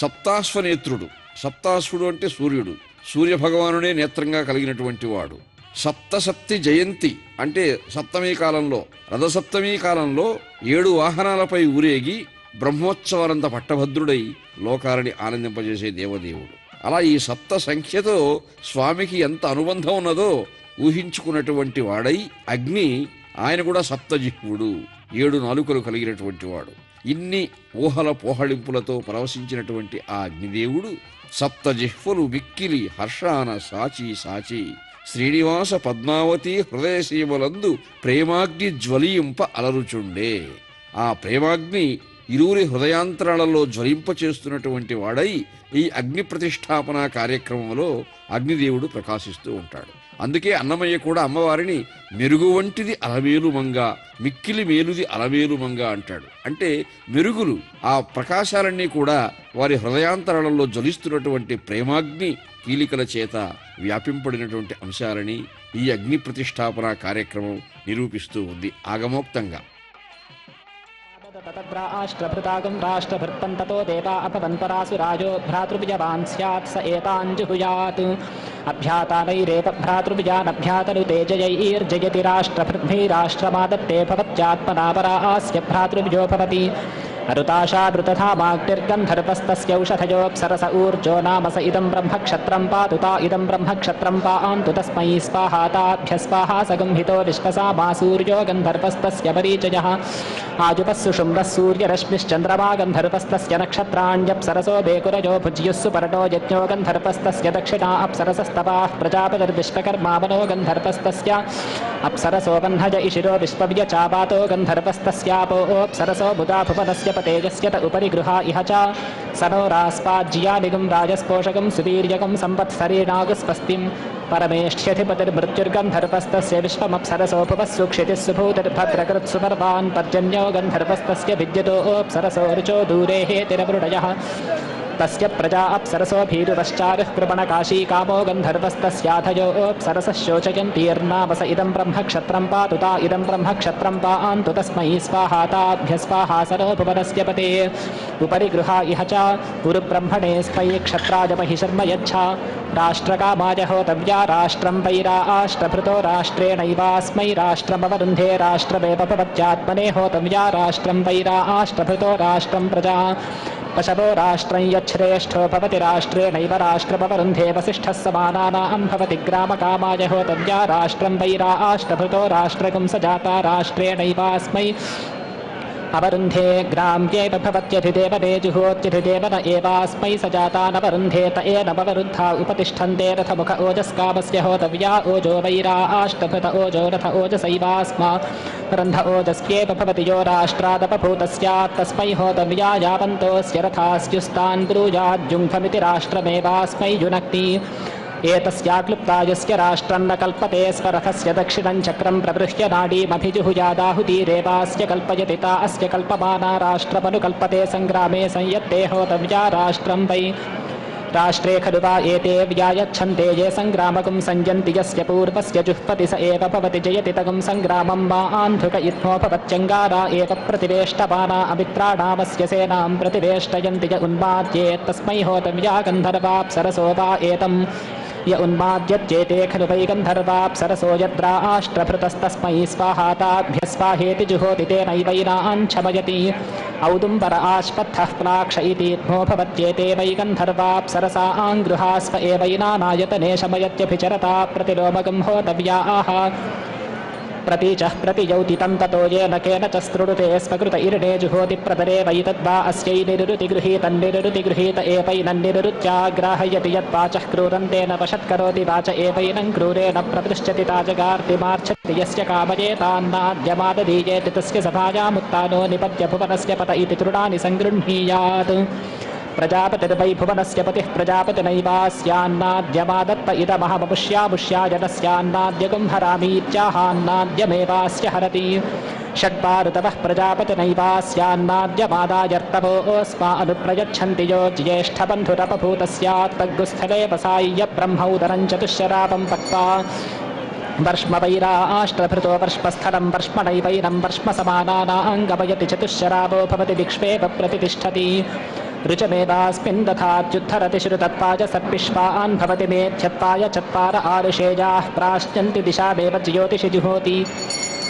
సప్తాశ్వనేత్రుడు. సప్తాశ్వుడు అంటే సూర్యుడు, సూర్యభగవానుడే నేత్రంగా కలిగినటువంటి వాడు. సప్తసప్తి జయంతి అంటే సప్తమీ కాలంలో, రథసప్తమీ కాలంలో 7 వాహనాలపై ఊరేగి బ్రహ్మోత్సవానంత పట్టభద్రుడై లోకాలని ఆనందింపజేసే దేవదేవుడు. అలా ఈ సప్త సంఖ్యతో స్వామికి ఎంత అనుబంధం ఉన్నదో ఊహించుకున్నటువంటి వాడై అగ్ని ఆయన కూడా సప్తజిహ్వుడు, 7 నాలుకలు కలిగినటువంటి వాడు. ఇన్ని ఊహల పోహళింపులతో పరవశించినటువంటి ఆ అగ్నిదేవుడు సప్తజిహ్వలు మిక్కిలి హర్షాన సాచి సాచి శ్రీనివాస పద్మావతి హృదయసీమలందు ప్రేమాగ్ని జ్వలింప అలరుచుండే. ఆ ప్రేమాగ్ని ఇరువురి హృదయాంతరాలలో జ్వలింపచేస్తున్నటువంటి వాడై ఈ అగ్ని ప్రతిష్టాపన కార్యక్రమంలో అగ్నిదేవుడు ప్రకాశిస్తూ ఉంటాడు. అందుకే అన్నమయ్య కూడా అమ్మవారిని మెరుగు వంటిది అలమేలు మంగ, మిక్కిలి మేలుది అలమేలు మంగ అంటాడు. అంటే మెరుగులు, ఆ ప్రకాశాలన్నీ కూడా వారి హృదయాంతరాలలో జ్వలిస్తున్నటువంటి ప్రేమాగ్ని కీలికల చేత వ్యాపింపడినటువంటి అంశాలని ఈ అగ్ని ప్రతిష్టాపన కార్యక్రమం నిరూపిస్తూ ఉంది ఆగమోక్తంగా. ततद्राष्ट्रभृतागं राष्ट्रभृत्तं ततो देवा अभवन् परासुराजो भ्रातृविजवान् स्यात् स एतान् जुहुयात् अभ्यातानैरेव भ्रातृविजानभ्यातनुते जयैर्जयति राष्ट्रभृद्भिः राष्ट्रमादत्ते भवत्यात्मना परा आस्य भ्रातृविजो भवति अरुताशादृतधामाग्निर्गन्धर्पस्तस्यौषधयोऽप्सरस ऊर्जो नाम स इदं ब्रह्मक्षत्रं पातु ता इदं ब्रह्मक्षत्रं पान्तु तस्मै स्वाहा ताभ्य स्वाहा सगंहितो विश्वसामा सूर्यो गन्धर्पस्तस्य मरीचयः आजुपः सुषुम्नः सूर्यरश्मिश्चन्द्रमा गन्धर्पस्तस्य नक्षत्राण्यप्सरसो बेकुरजो भुज्युः सुपर्णो यज्ञो गन्धर्पस्तस्य दक्षिणा अप्सरसस्तपाः प्रजापतिर्विश्वकर्मा मनो गन्धर्पस्तस्य अप्सरसो वह्नज इशिरो विश्वव्यचापातो गन्धर्पस्तस्यापोऽप्सरसो बुधा भुवनस्य पतेजस्य त उपरि गृहा इह च स नो रास्पाज्यानिगं राजस्पोषकं सुवीर्यकं संवत्सरेणागुस्वस्तिं परमेष्ठ्यधिपतिर्मृत्युर्गन्धर्पस्तस्य विश्वमप्सरसो भुवः सुक्षितिः सुभूतिर्भद्रकृत्सुपर्वान् पर्जन्यो गन्धर्पस्तस्य विद्युतोऽप्सरसो ऋचो दूरे हेतिरवृणयः तस्य प्रजा अप्सरसो भीरुपश्चारुः कृपणकाशी कामो गन्धर्वस्तस्याधयोऽप्सरसः शोचयन्तीर्नावस इदं ब्रह्मक्षत्रं पातु ता इदं ब्रह्मक्षत्रं पान्तु तस्मै स्वाहा ताभ्य स्वाहा सरो भुवनस्य पते उपरि गृहा इह च गुरुब्रह्मणे स्मै क्षत्राय महिषर्म यच्छा राष्ट्रकामाय होतव्या राष्ट्रं वैराष्ट्रभृतो राष्ट्रेणैवास्मै राष्ट्रमवरुन्धे राष्ट्रमेव भवत्यात्मने होतव्या राष्ट्रं वैराष्ट्रभृतो राष्ट्रं प्रजा पशवो राष्ट्रं यच्छ्रेष्ठो भवति राष्ट्रेणैव राष्ट्रमवरुन्धे वसिष्ठः समानानां भवति ग्रामकामाय होतव्या राष्ट्रं वैराष्ट्रभृतो राष्ट्रगुं स जाता राष्ट्रेणैवास्मै अवरुन्धे ग्राम्यैव भवत्यधिदेवने जुहोत्यधिदेवन एवास्मै स जाता नवरुन्धे त एनवरुद्धा उपतिष्ठन्ते रथमुख ओजस्कामस्य होतव्या ओजो वैराष्ट्रभृत ओजो रथ ओजसैवास्मा रन्ध ओजस्येव भवति यो राष्ट्रादपभूतस्यात् तस्मै होतव्या यावन्तोऽस्य रथास्युस्तान् ब्रूयाद्युङ्फमिति राष्ट्रमेवास्मै युनक्ति एतस्याक्लुप्तायस्य राष्ट्रं न कल्पते स्वरथस्य दक्षिणं चक्रं प्रबृह्य नाडीमभिजुहुयादाहुतिरेवास्य कल्पयति ता अस्य कल्पमाना राष्ट्रमनुकल्पते सङ्ग्रामे संयत्ते होतव्या राष्ट्रं वै राष्ट्रे खलु वा एते व्यायच्छन्ते ये सङ्ग्रामकं संयन्ति यस्य पूर्वस्य जुह्पति स एव भवति जयति तगं सङ्ग्रामं वा आन्धुक इत्थो भवत्यङ्गारा एव प्रतिवेष्टपाना अमित्राणामस्य सेनां प्रतिवेष्टयन्ति य उन्माद्ये तस्मै होतव्या गन्धर्वाप्सरसो वा एतं य उन्माद्यत्येते खलु वै गन्धर्वाप्सरसो यद्राष्ट्रभृतस्तस्मै स्वाहा ताभ्य स्वाहेति जुहोति तेनैवैनाञ्छमयति औदुम्बर आश्वत्थः प्लाक्ष इति नो भवत्येते वै गन्धर्वाप्सरसा आङ्गृहास्व एवैनानायतने शमयत्यभिचरता प्रतिलोमगं होतव्याः प्रतीचः प्रतियौति तं ततो येन केन च स्फुरुते स्वकृत इर्णे जुहोति प्रतरे वै तद्वा अस्यै निरुति गृहीत एवैनन्निरुत्याग्राहयति यद्वाचः क्रूरन्तेन वशत्करोति वाच एवैनं क्रूरेण प्रपृच्छति ताजगार्तिमार्च्छति यस्य कामयेतान्नाद्यमाददीयेति तस्य सभायामुत्तानो निपत्य भुवनस्य पत इति तृणानि सङ्गृह्णीयात् प्रजापतिर्वै भुवनस्य पतिः प्रजापतिनैवास्यान्नाद्यमादत्त इदमहमपुष्यामुष्या जनस्यान्नाद्यगुं हरामीत्याहान्नाद्यमेवास्य हरति षड्वारुतवः प्रजापतिनैवास्यान्नाद्यमादायर्तवोऽस्मा अनुप्रयच्छन्ति यो ज्येष्ठबन्धुरपभूतस्यात् तग्गुस्थले वसाय्य ब्रह्मौदरं चतुश्शरापं पक्त्वा वर्ष्मवैराष्ट्रभृतो वर्ष्मस्थलं वर्ष्मणैवैनं वर्ष्मसमानानाङ्गमयति चतुश्शरावो भवति दिक्ष्वेव प्रतितिष्ठति ऋचमेवास्मिन् दधात्युद्धरति श्रुतत्वाय सत्पिष्वान् भवति मेध्यत्वाय चत्वार आरुषेयाः प्राश्यन्ति दिशामेव ज्योतिषि जुहोति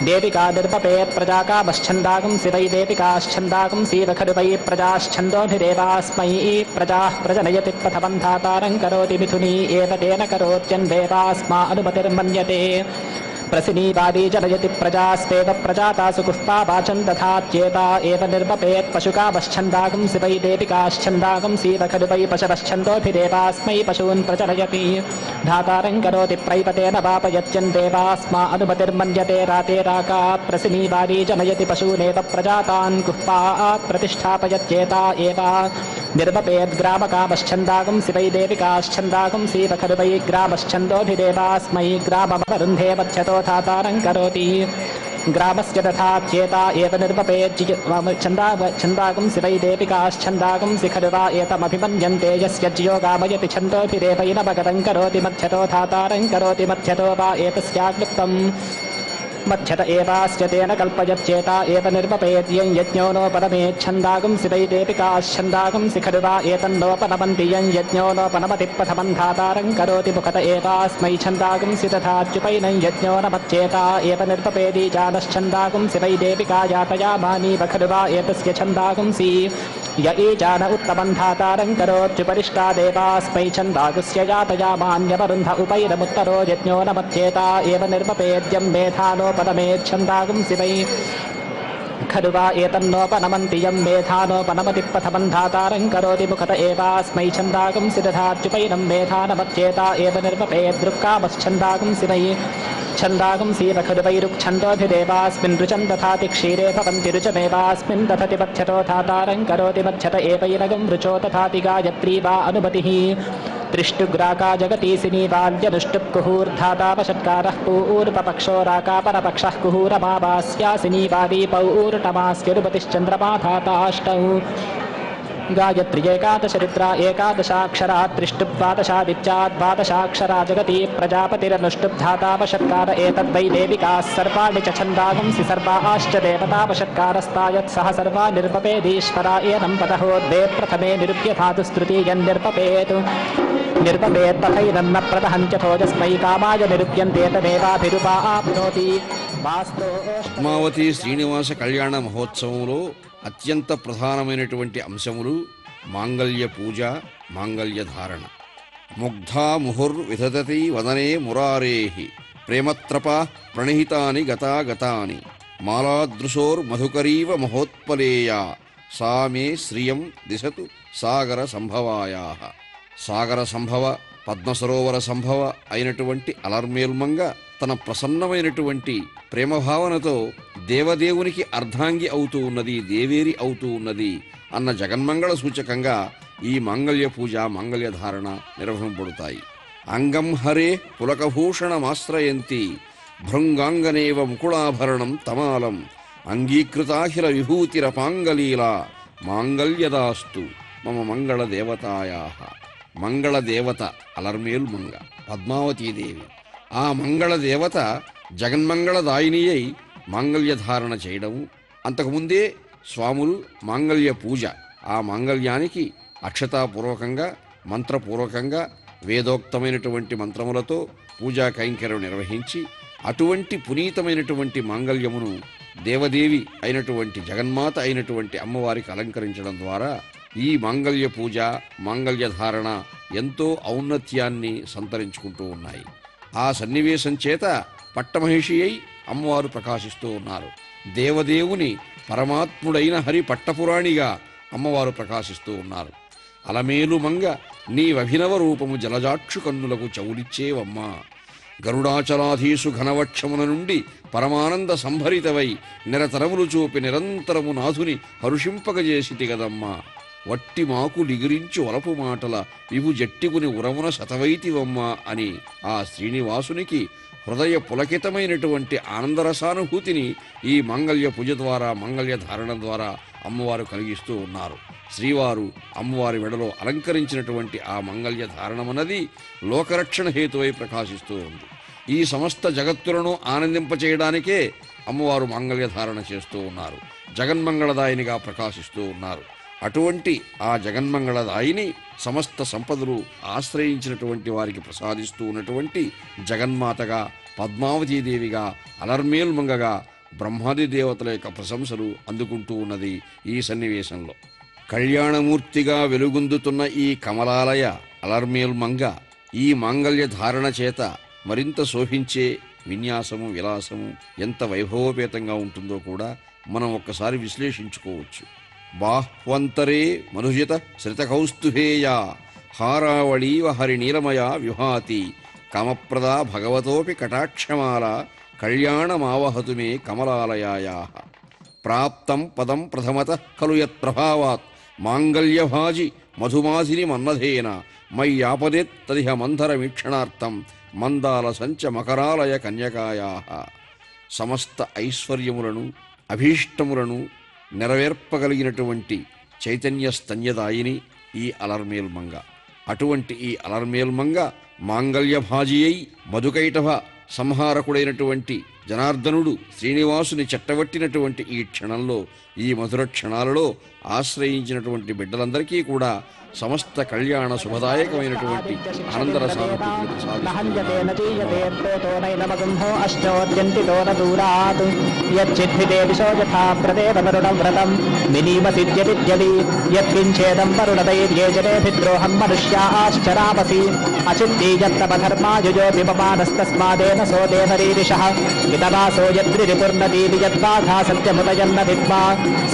देविका निर्पपेत् प्रजाकामश्छन्दागं शिवै देविकाश्छन्दागं सीव खलु वै प्रजाश्छन्दोभिरेवास्मै प्रजाः प्रजनयति प्रथमं धातारं करोति मिथुनी एव तेन करोत्यन्वेवास्मा अनुमतिर्मन्यते प्रसिनीवादी जनयति प्रजास्तेव प्रजातासु कुष्पा वाचं दधात्येता एव निर्वपेत् पशुकामश्छन्दागं शिवै देविकाश्छन्दागं सीव खलु वै पशवश्छन्दोभिरेवास्मै पशून् प्रजनयति धातारं करोति प्रैपतेन वापयत्यन्देवास्मा अनुमतिर्मन्यते राते राका प्रसिनीवादी जनयति पशूनेव प्रजातान् कुष्पा प्रतिष्ठापयत्येता एव निर्वपेद्ग्रामकामश्छन्दागं शिवै देविकाश्छन्दागं सीव खलु वै ग्रामश्छन्दोभिरेवास्मै ग्राममवरुन्धे मध्यतो धातारं करोति ग्रामस्य दधात्येता एव निर्वपेच्छन्दागं शिवै देविकाश्छन्दागं खलु वा एतमभिमन्यन्ते यस्य ज्यो गामयति छन्दोभिरेवैनमगतं करोति मध्यतो धातारं करोति मध्यतो वा एतस्याक्लुप्तम् मध्यत एवास्य तेन कल्पयच्चेता एव निर्वपेद्यं यज्ञो नोपनमेच्छन्दागुंसि वै देविकाश्छन्दागुंसि खलु वा एतन्नोपनमन्ति यं यज्ञो नोपनमति प्रथमं धातारं करोति मुखत एवास्मै छन्दागुंसि तथाच्युपैनं यज्ञो नमच्चेता एव निर्वपेदी जानश्छन्दागुंसि वै देविका यातयामानीव खलु वा एतस्य छन्दागुंसि य ईजान उत्तमं धातारं करोत्युपरिष्टा देवास्मै छन्दागुस्य यातयामान्यवरुन्ध उपैरमुत्तरो यज्ञो नमच्चेता एव निर्वपेद्यं मेधानोपनमेच्छन्दागुंसि वै खलु वा एतन्नोपनमन्ति यं मेधानोपनमति प्रथमं धातारं करोति मुखत एवास्मै छन्दागुंसि दधात्युपैनं मेधानमच्चेता एव निर्वपेदृक्कामश्छन्दागुंसि वै छन्दागुंसीव खलु वै रुक्छन्दोऽधिदेवास्मिन् रुचं दधाति क्षीरे भवन्ति रुचमेवास्मिन् दधति मध्यतो धातारं करोति मध्यत एवैरगं रुचो दधाति गायत्री वा अनुमतिः त्रिष्टुग्राका जगतीसिनी बाल्यनुष्टुप्कुहूर्धातापषट्कारः पूर्वपक्षो राकापरपक्षः कुहूरमावास्यासिनी वादी पौर्णमास्यनुपतिश्चन्द्रमा धाताष्टौ गायत्री एकादशरुद्रा एकादशाक्षरा त्रिष्टुप्द्वादशादित्या द्वादशाक्षरा जगती प्रजापतिरनुष्टुप्धातापषट्कार एतद्वै देविकाः सर्वाणि च छन्दागुंसि सर्वाश्च देवतापषट्कारस्तायत्सह सर्वा निर्वपेदीश्वरा एनं पदहोद्वे प्रथमे निरुप्यधातुस्तृतीयन्निर्वपेत् निर्वपेत्तथैनन्न प्रदहन्त्यथोजस्मै कामाय निरुप्यन्ते तमेवाभिरुपा आप्नोति పద్మావతి శ్రీనివాస కళ్యాణ మహోత్సవంలో అత్యంత ప్రధానమైనటువంటి అంశములు మాంగళ్య పూజ, మాంగళ్య ధారణ. ముగ్ధా ముహుర్విదధతి వదనే మురారేహి ప్రేమత్రప ప్రణిహితాని గతాగతాని మాలాదృశోర్మధుకరీవ మహోత్పలేయా సా మే శ్రియం దిశతు సాగర సంభవాయాః. సాగర సంభవ, పద్మసరోవర సంభవ అయినటువంటి అలర్మేల్మంగ తన ప్రసన్నమైనటువంటి ప్రేమభావనతో దేవదేవునికి అర్ధాంగి అవుతూ ఉన్నది, దేవేరి అవుతూ ఉన్నది అన్న జగన్మంగళ సూచకంగా ఈ మాంగళ్య పూజ, మాంగళ్య ధారణ నిర్వహింపబడతాయి. అంగం హరే పులకభూషణమాశ్రయంతి భృంగాంగనేవ ముకుళాభరణం తమాలం అంగీకృతాఖిల విభూతిరపాంగలీలా మాంగళ్యదాస్తు మమ మంగళ దేవతాయాః. మంగళ దేవత అలర్మేల్ మంగ పద్మావతీదేవి. ఆ మంగళ దేవత జగన్మంగళదాయిని అయి మాంగళ్య ధారణ చేయడము, అంతకుముందే స్వాములు మాంగళ్య పూజ, ఆ మాంగళ్యానికి అక్షతాపూర్వకంగా మంత్రపూర్వకంగా వేదోక్తమైనటువంటి మంత్రములతో పూజా కైంకర్యం నిర్వహించి అటువంటి పునీతమైనటువంటి మాంగళ్యమును దేవదేవి అయినటువంటి జగన్మాత అయినటువంటి అమ్మవారికి అలంకరించడం ద్వారా ఈ మాంగళ్య పూజ, మాంగళ్య ధారణ ఎంతో ఔన్నత్యాన్ని సంతరించుకుంటూ ఉన్నాయి. ఆ సన్నివేశం చేత పట్టమహిషి అయి అమ్మవారు ప్రకాశిస్తూ ఉన్నారు. దేవదేవుని పరమాత్ముడైన హరి పట్టపురాణిగా అమ్మవారు ప్రకాశిస్తూ ఉన్నారు. అలమేలు మంగ నీవభినవ రూపము జలజాక్షు కన్నులకు చౌలిచ్చేవమ్మా. గరుడాచలాధీసు ఘనవక్షమున నుండి పరమానంద సంభరితవై నిరతరములు చూపి నిరంతరము నాథుని హరుషింపగజేసితి గదమ్మా. వట్టి మాకు లిగిరించి వలపు మాటల విభు జట్టికుని ఉరమున శతవైతివమ్మా అని ఆ శ్రీనివాసునికి హృదయ పులకితమైనటువంటి ఆనందరసానుభూతిని ఈ మాంగళ్య పూజ ద్వారా, మాంగళ్య ధారణ ద్వారా అమ్మవారు కలిగిస్తూ ఉన్నారు. శ్రీవారు అమ్మవారి వెడలో అలంకరించినటువంటి ఆ మాంగళ్య ధారణమన్నది లోకరక్షణ హేతువై ప్రకాశిస్తూ ఉంది. ఈ సమస్త జగత్తులను ఆనందింపచేయడానికే అమ్మవారు మాంగళ్య ధారణ చేస్తూ ఉన్నారు. జగన్మంగళదాయినిగా ప్రకాశిస్తూ ఉన్నారు. అటువంటి ఆ జగన్మంగళదాయిని సమస్త సంపదలు ఆశ్రయించినటువంటి వారికి ప్రసాదిస్తూ ఉన్నటువంటి జగన్మాతగా, పద్మావతీదేవిగా, అలర్మేల్మంగగా బ్రహ్మాది దేవతల యొక్క ప్రశంసలు అందుకుంటూ ఉన్నది ఈ సన్నివేశంలో. కళ్యాణమూర్తిగా వెలుగొందుతున్న ఈ కమలాలయ అలర్మేల్మంగ ఈ మాంగళ్య ధారణ చేత మరింత శోభించే విన్యాసము, విలాసము ఎంత వైభవోపేతంగా ఉంటుందో కూడా మనం ఒక్కసారి విశ్లేషించుకోవచ్చు. బాహ్వంతరే మనుజిత శ్రితకౌస్తుభేయా హారావళీవ హరినీలమయా విభాతి కామప్రదా భగవతోపి కటాక్షమాల కళ్యాణమావహతు మే కమలాలయాయాః. ప్రాప్తం పదం ప్రథమత ఖలు యత్ప్రభావాత్ మాంగళ్యభాజి మధుమాసిని మన్మధేన మయ్యాపదేత్ తదిహ మంధరమీక్షణార్థం మందాల సంచ మకరాలయ కన్యకాయాః. సమస్త ఐశ్వర్యములను, అభీష్టములను నెరవేర్పగలిగినటువంటి చైతన్య స్తన్యదాయిని ఈ అలర్మేల్మంగ. అటువంటి ఈ అలర్మేల్మంగ మాంగళ్యభాజి అయి మధుకైటభ సంహారకుడైనటువంటి జనార్దనుడు శ్రీనివాసుని చెట్టవట్టినటువంటి ఈ క్షణంలో, ఈ మధుర క్షణాలలో ఆశ్రయించినటువంటి బిడ్డలందరికీ కూడా సమస్త కళ్యాణ శుభదాయకమైనటువంటి ఆనందరసానుభూతిని ప్రసాదించేదం మనుష్యాశ్చరామసి అచిత్తీయత్తపధర్మాయుజో విపమానస్తస్మాదేన సోదేవరీరిషః వితవాసో యద్రిపుర్నదీవి యద్వాఘా సత్యముదయన్న విద్వా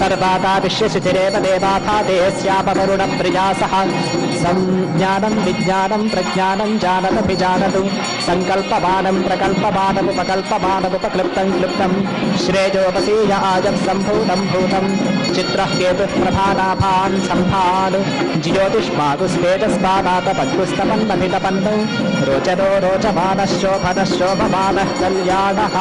సర్వాతా విశ్వశిచిరేవ దేవాథా దేహస్యాపవరుణ ప్రియాస సంజ్ఞానం విజ్ఞానం ప్రజ్ఞానం జానదభిజానతు సంకల్పమానం ప్రకల్పమానముపకల్పమానముపక్లుప్తం క్లుప్తం శ్రేయోపసీయ ఆజం సంభూతం భూతం చిత్రః కేతుః ప్రధానాభాన్ సంభాన్ జ్యోతిష్మాగుస్తేజస్పాదాతపద్గుస్తపన్నభితపన్ను రోచనో రోచమానః శోభనః శోభమానః కళ్యాణః.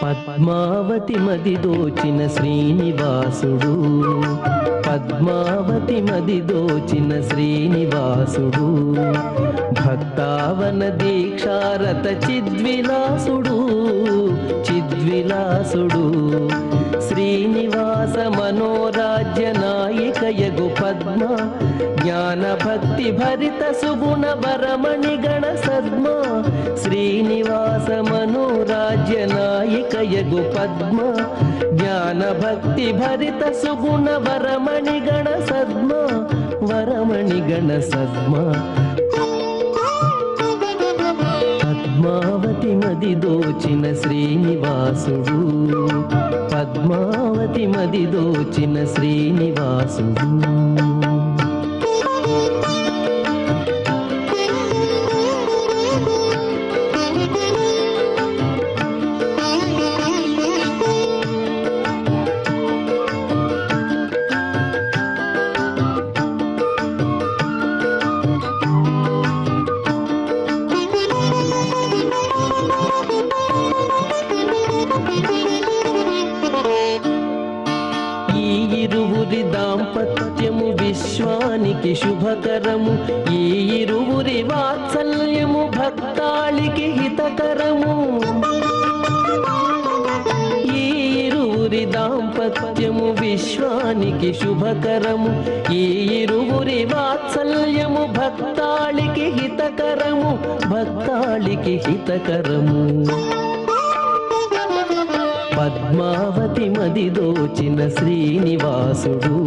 పద్మావతి మది దోచిన శ్రీనివాసుడు, పద్మావతి మది దోచిన శ్రీనివాసుడు, భక్తావన దీక్షారత చిద్విలాసుడు, చిద్విలాసుడు, శ్రీనివాస మనోరాజ్య నాయకయగు పద్మ, జ్ఞాన భక్తి భరిత సుగుణ వరమణి గణ సద్మ, శ్రీనివాస మనోరాజ్య నాయకయగు పద్మ, జ్ఞాన భక్తి భరిత సుగుణ వరమణి గణ సద్మ, వరమణి గణ సద్మ. పద్మావతి మది దోచిన శ్రీనివాసుడు, పద్మావతి మది దోచిన శ్రీనివాసుడు. దాంపత్యము విశ్వానికి శుభకరము, ఈ ఇరువురి వాత్సల్యము భక్తాళికి హితకరము, ఈ ఇరువురి దాంపత్యము విశ్వానికి శుభకరము, ఈ ఇరువురి వాత్సల్యము భక్తాళికి హితకరము, భక్తాళికి హితకరము. పద్మావతి మది దోచిన శ్రీనివాసుడు,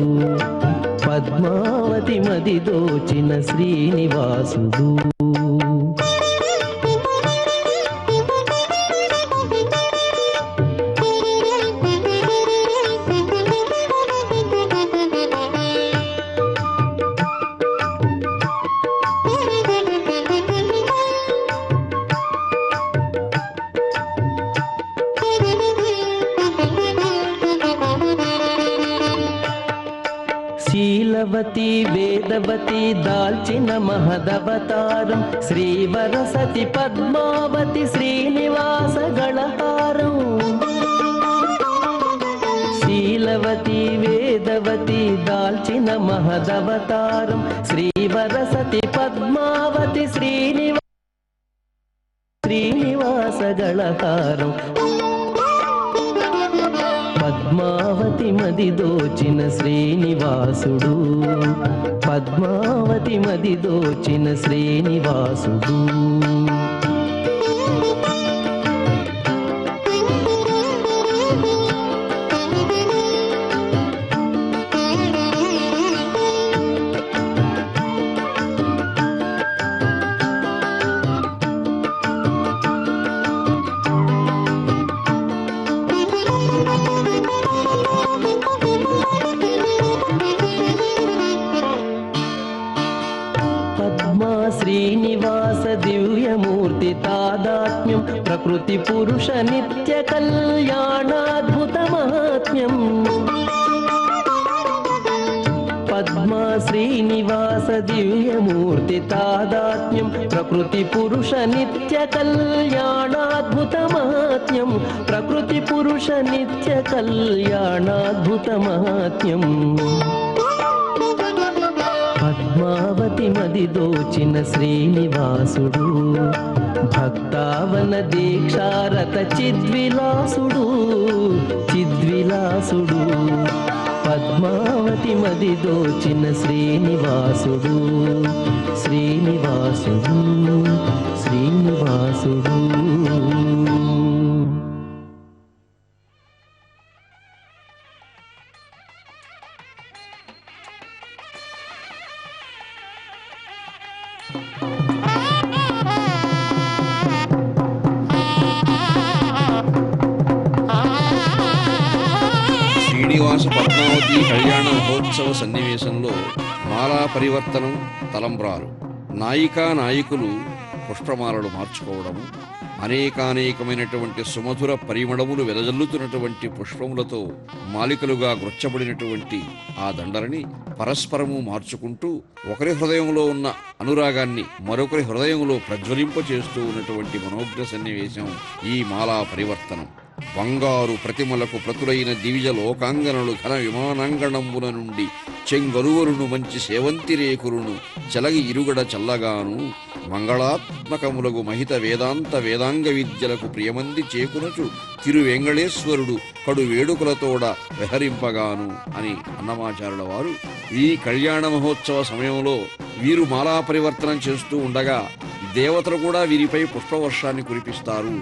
పద్మావతి మది దోచిన శ్రీనివాసుడు. శీలవతి వేదవతి దాల్చిన మహదవతారం, శ్రీవరసతి పద్మావతి శ్రీనివాస గళహారం. శీలవతి వేదవతి దాల్చిన మహదవతారం, శ్రీవరసతి పద్మావతి శ్రీనివాస గళహారం. పద్మావతి మది దోచిన శ్రీనివాసుడు, పద్మావతి మది దోచిన శ్రీనివాసుడు. పద్మా శ్రీనివాస దివ్యమూర్తి తాదాత్మ్యం, ప్రకృతి పురుష నిత్య కళ్యాణాద్భుత మహాత్మ్యం. పద్మా శ్రీనివాస దివ్యమూర్తి తాదాత్మ్యం, ప్రకృతి పురుష నిత్య కళ్యాణాద్భుత మహాత్మ్యం. ప్రకృతి పురుష నిత్య కళ్యాణాద్భుత మహాత్మ్యం. పద్మావతి మది దోచిన శ్రీనివాసుడు, భక్తావన దీక్షారత చిద్విలాసుడు, చిద్విలాసుడు. పద్మావతి మది దోచిన శ్రీనివాసుడు, శ్రీనివాసుడు, శ్రీనివాసుడు. శ్రీనివాస పద్మావతి కళ్యాణ మహోత్సవ సన్నివేశంలో మాలా పరివర్తనం, తలంబ్రాలు, నాయికా నాయకులు పుష్పమాలలు మార్చుకోవడము, అనేకానేకమైనటువంటి సుమధుర పరిమళములు వెదజల్లుతున్నటువంటి పుష్పములతో మాలికలుగా గుర్చబడినటువంటి ఆ దండలని పరస్పరము మార్చుకుంటూ ఒకరి హృదయంలో ఉన్న అనురాగాన్ని మరొకరి హృదయంలో ప్రజ్వలింపచేస్తూ ఉన్నటువంటి మనోజ్ఞ సన్నివేశం ఈ మాలా పరివర్తనం. బంగారు ప్రతిమలకు ప్రతులైన దివిజ లోకాంగనలు ఘన విమానాంగణంబుల నుండి చెంగరువరును మంచి సేవంతి రేకురును చెలగి ఇరుగడ చల్లగాను, మంగళాత్మకములగు మహిత వేదాంత వేదాంగ విద్యలకు ప్రియమంది చేకునచు తిరువెంగళేశ్వరుడు కడు వేడుకలతోడ విహరింపగాను అని అన్నమాచారుల వారు ఈ కళ్యాణ మహోత్సవ సమయంలో వీరు మాలా పరివర్తనం చేస్తూ ఉండగా దేవతలు కూడా వీరిపై పుష్పవర్షాన్ని కురిపిస్తారు.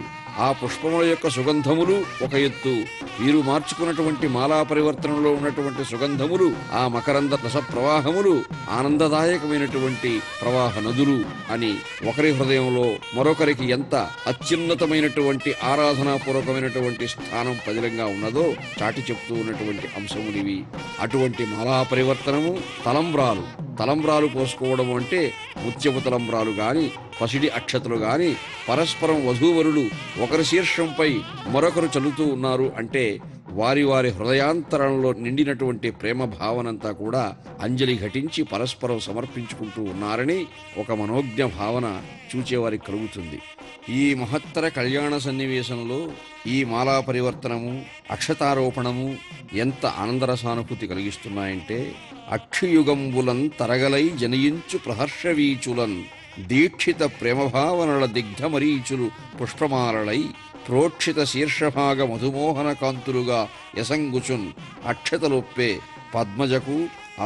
ఆ పుష్పముల యొక్క సుగంధములు ఒక ఎత్తు, వీరు మార్చుకున్నటువంటి మాలా పరివర్తనలో ఉన్నటువంటి సుగంధములు, ఆ మకరంద రస ప్రవాహములు ఆనందదాయకమైనటువంటి ప్రవాహ నదులు అని ఒకరి హృదయంలో మరొకరికి ఎంత అత్యున్నతమైనటువంటి ఆరాధనాపూర్వకమైనటువంటి స్థానం పదిలంగా ఉన్నదో చాటి చెప్తూ ఉన్నటువంటి అంశములివి. అటువంటి మాలా పరివర్తనము తలంబ్రాలు, తలంబ్రాలు పోసుకోవడం అంటే ముత్యపు తలంబ్రాలు గాని పసిడి అక్షతలు గాని పరస్పరం వధూవరులు ఒకరి శీర్షంపై మరొకరు చల్లుతూ ఉన్నారు అంటే వారి వారి హృదయాంతరంలో నిండినటువంటి ప్రేమ భావనంతా కూడా అంజలి ఘటించి పరస్పరం సమర్పించుకుంటూ ఉన్నారని ఒక మనోజ్ఞ భావన చూచేవారికి కలుగుతుంది. ఈ మహత్తర కళ్యాణ సన్నివేశంలో ఈ మాలా పరివర్తనము, అక్షతారోపణము ఎంత ఆనందరసానుభూతి కలిగిస్తున్నాయంటే అక్షయుగంబులన్ తరగలై జనయించు ప్రహర్షవీచులన్ దీక్షిత ప్రేమభావనల దిగ్ధమరీచులు పుష్పమాలలై ప్రోక్షిత శీర్షభాగ మధుమోహన కాంతులుగా యసంగుచున్ అక్షతలొప్పే పద్మజకు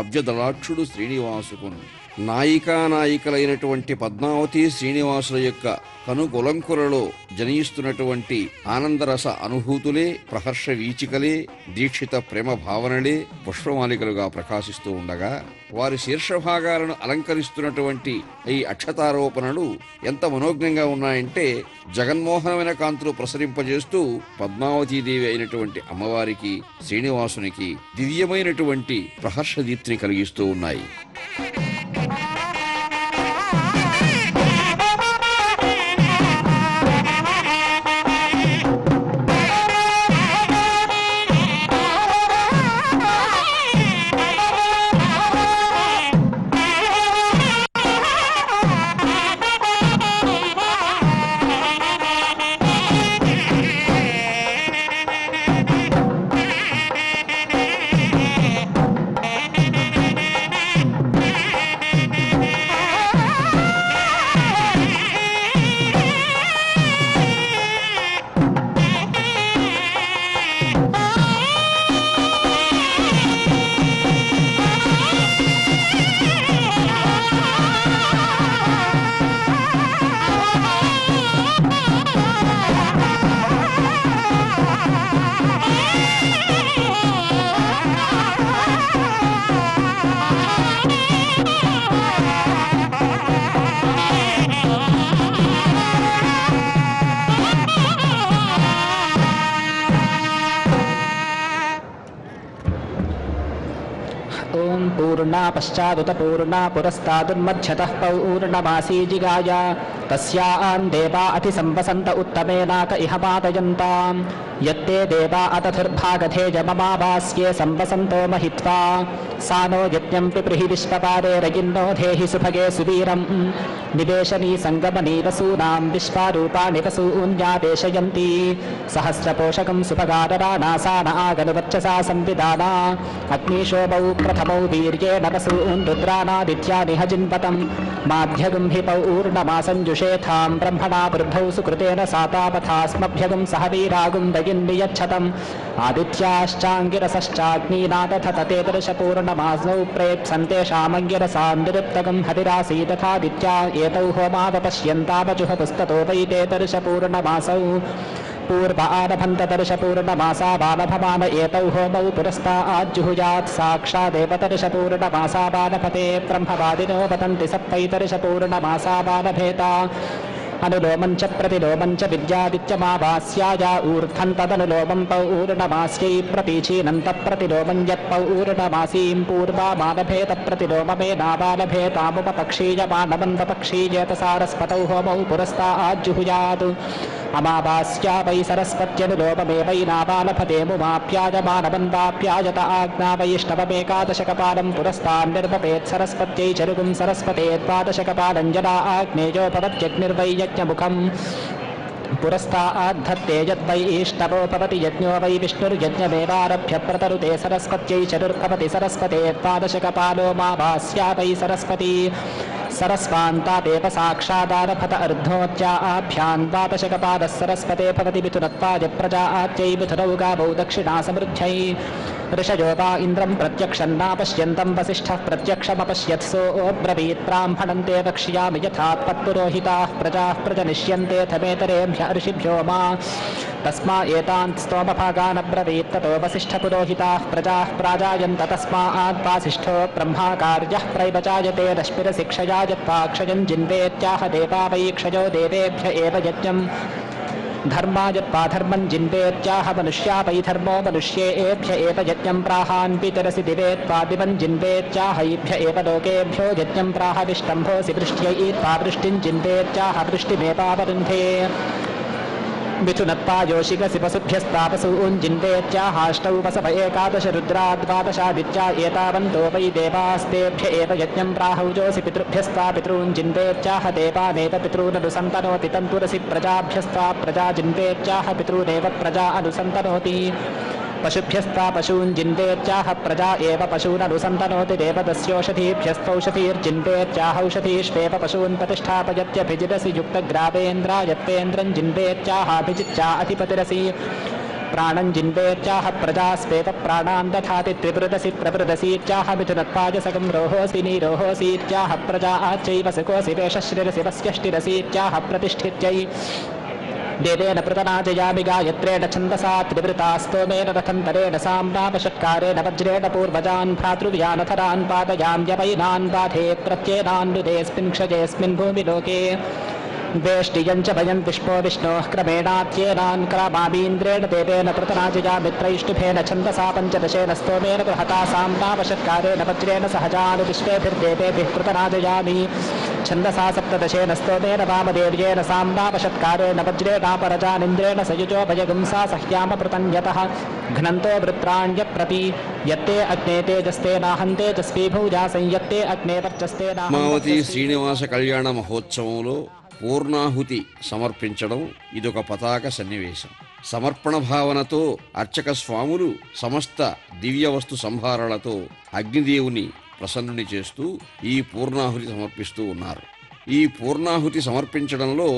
అభ్యదళాక్షుడు శ్రీనివాసుకున్. నాయికానాయికలైనటువంటి పద్మావతి శ్రీనివాసుల యొక్క కనుగొలంకులలో జనయిస్తున్నటువంటి ఆనందరస అనుభూతులే, ప్రహర్ష వీచికలే, దీక్షిత ప్రేమ భావనలే పుష్పమాలికలుగా ప్రకాశిస్తూ ఉండగా వారి శీర్షభాగాలను అలంకరిస్తున్నటువంటి ఈ అక్షతారోపణలు ఎంత మనోజ్ఞంగా ఉన్నాయంటే జగన్మోహనమైన కాంతులు ప్రసరింపజేస్తూ పద్మావతీదేవి అయినటువంటి అమ్మవారికి, శ్రీనివాసునికి దివ్యమైనటువంటి ప్రహర్ష దీప్తిని కలిగిస్తూ ఉన్నాయి. पूर्णा पश्चादुत पूर्णा पुरस्तादुन्मध्यतः पौर्णमासी जिगाय तस्यां देवा अतिसंवसन्त उत्तमेनाक इह पातयन्ताम् यत्ते देवा अतथुर्भागधेजममावास्ये संवसन्तो महित्वा सा नो यज्ञं पिपृहि विश्वपादे रयिन्नो धेहि सुभगे सुवीरम् निवेशनी सङ्गमनी वसूनां विश्वारूपाणि वसून्यावेशयन्ति सहस्रपोषकं सुभगारराणासान आगनुवर्चसा संविदाना अग्निशोभौ प्रथमौ वीर्येण वसून् रुद्रानादित्यानिह जिन्वतं माध्यगं हि पौर्णमासञ्जुषेथां ब्रह्मणा वृद्धौ सुकृतेन सातापथास्मभ्यगं सह वीरागुं दयिन्नियच्छतम् आदित्याश्चाङ्गिरसश्चाग्नीना तथ ततेदर्शपूर्णमासौ प्रेप्सन्तेषामङ्गिरसां निरुक्तगं हविरासी तथादित्या एतौ होमावपश्यन्तावजुह पुस्ततो वै तेदर्शपूर्णमासौ पूर्व आरभन्तदर्शपूर्णमासा बालभमान एतौ होमौ पुरस्ताज्जुहुयात् साक्षादेव दर्शपूर्णमासा बालभते ब्रह्मवादिनो वदन्ति सप्तैतर्शपूर्णमासा बालभेता अनुलोमं च प्रतिलोमं च विद्यादित्यमावास्याया ऊर्ध्वं तदनुलोमं पौर्णमास्यै प्रतीचीनन्तप्रतिलोमं यत्पौर्णमासीं पूर्वामालभेत प्रतिलोममेनाबालभेतामुपपक्षीयमानवन्दपक्षीयेत सारस्वतौ होमौ पुरस्ताज्जुहुयात् अमावास्या वै सरस्वत्यनुलोममेवैनाबालभतेमुमाप्यायमानवन्दाप्यायत आज्ञा वैष्णवमेकादशकपालं पुरस्तान्निर्वपेत् सरस्वत्यै चरुगुं सरस्वतेद्वादशकपालं यदा आग्नेयो भवत्यग्निर्वै यज्ञमुखम् पुरस्ताद्धत्ते यद्वै इष्टवो भवति यज्ञो वै विष्णुर्यज्ञमेवारभ्य प्रतरुते सरस्वत्यै चरुर्भवति सरस्वतेद्वादशकपालो मावास्या वै सरस्वती सरस्वान्तादेव साक्षादारभत अर्धोत्याभ्यां द्वादशकपालः सरस्वते भवति मिथुनत्वाय प्रजात्यै मिथुनौ गावौ दक्षिणा समृद्ध्यै ऋषयो वा इन्द्रं प्रत्यक्षन्नापश्यन्तं वसिष्ठः प्रत्यक्षमपश्यत् सोऽब्रवीत् ब्राह्मणं ते वक्ष्यामि यथा त्वत्पुरोहिताः प्रजाः प्रजनिष्यन्तेऽथ मेतरेभ्य ऋषिभ्यो मा तस्मा एतान् स्तोमभागानब्रवीत् ततो वसिष्ठपुरोहिताः प्रजाः प्राजायन्त तस्मात् वासिष्ठो ब्रह्माकार्यः प्रैवचायते रश्मिरशिक्षया यत्पाक्षयं जिन्वेत्याह देवा वै क्षयो देवेभ्य एव यज्ञम् धर्मायत्वा धर्मं जिन्वेत्याह मनुष्या वै धर्मो मनुष्येभ्य एव यज्ञं प्राहान् पितरसि दिवेत्वा दिवं जिन्वेत्याहैभ्य एव लोकेभ्यो यज्ञं प्राह विष्टम्भोऽसि वृष्ट्यै वृष्टिं जिन्वेत्याह वृष्टिमेवावरुन्धे मिथुनत्वा योषिकसि वसुभ्यस्तापसून् जिन्वेत्याहाष्टौ वसव एकादश रुद्रा द्वादशादित्या एतावन्तो वै देवास्तेभ्य एव यज्ञं प्राहौजोऽसि पितृभ्यस्ता पितॄन् जिन्वेत्याह देवानेव पितॄननुसन्तनोति तन्तुरसि प्रजाभ्यस्ता प्रजा जिन्वेत्याह पितॄनेव प्रजा अनुसन्तनोति पशुभ्यस्ता पशून् जिन्वेत्याह प्रजा एव पशूननुसन्तनोति देवदस्योषधीभ्यस्तौषधीर्जिन्वेत्याहौषधीष्वेव पशून् प्रतिष्ठापयत्यभिजिरसि युक्तग्रावेन्द्रायत्वेन्द्रं जिन्वेत्याहाभिजित्या अधिपतिरसि प्राणं जिन्वेत्याह प्रजास्वेव प्राणान् दधाति त्रिवृदसि प्रवृदसीत्याह मिथुनत्वाजसकं रोहोऽसि नीरोहोऽसीत्याह प्रजा आच्चैव सकोऽसि वेषश्रिरसि वस्यष्टिरसीत्याह प्रतिष्ठित्यै देवेन पृतनाजयामि गायत्रेण छन्दसा त्रिवृतास्तोमेन रथन्तरेण साम्नावषट्कारेण वज्रेण पूर्वजान् भ्रातृव्यानथरान् पादयाम्यवैनान् बाधे प्रत्येनान्नुदेऽस्मिन् क्षयेऽस्मिन् भूमिलोके वेष्टियं च भयं विष्णो विष्णोः क्रमेणात्येनान् क्रामामीन्द्रेण देवेन पृतनाजया मित्रैष्टुभेन छन्दसा पञ्चदशेन स्तोमेन बृहता साम्नावषट्कारेण वज्रेण सहजान् विश्वेभिर्देवेभिः पृतनाजयामि छन्दसा सप्तदशेन स्तोमेन वामदेव्येन साम्नावषट्कारेण वज्रेणापरजानिन्द्रेण सयुजो भयगुंसा सह्यामपृतन्यतः घ्नन्तो वृत्राण्यप्रति यत्ते अग्ने तेजस्तेनाहं तेजस्वी भूजा संयत्ते अग्ने वर्चस्तेनाहं పద్మావతి శ్రీనివాస కళ్యాణ మహోత్సవంలో పూర్ణాహుతి సమర్పించడం ఇదొక పతాక సన్నివేశం. సమర్పణ భావనతో అర్చక స్వాములు సమస్త దివ్య వస్తు సంభారాలతో అగ్నిదేవుని ప్రసన్నుని చేస్తూ ఈ పూర్ణాహుతి సమర్పిస్తూ ఉన్నారు. ఈ పూర్ణాహుతి సమర్పించడంలో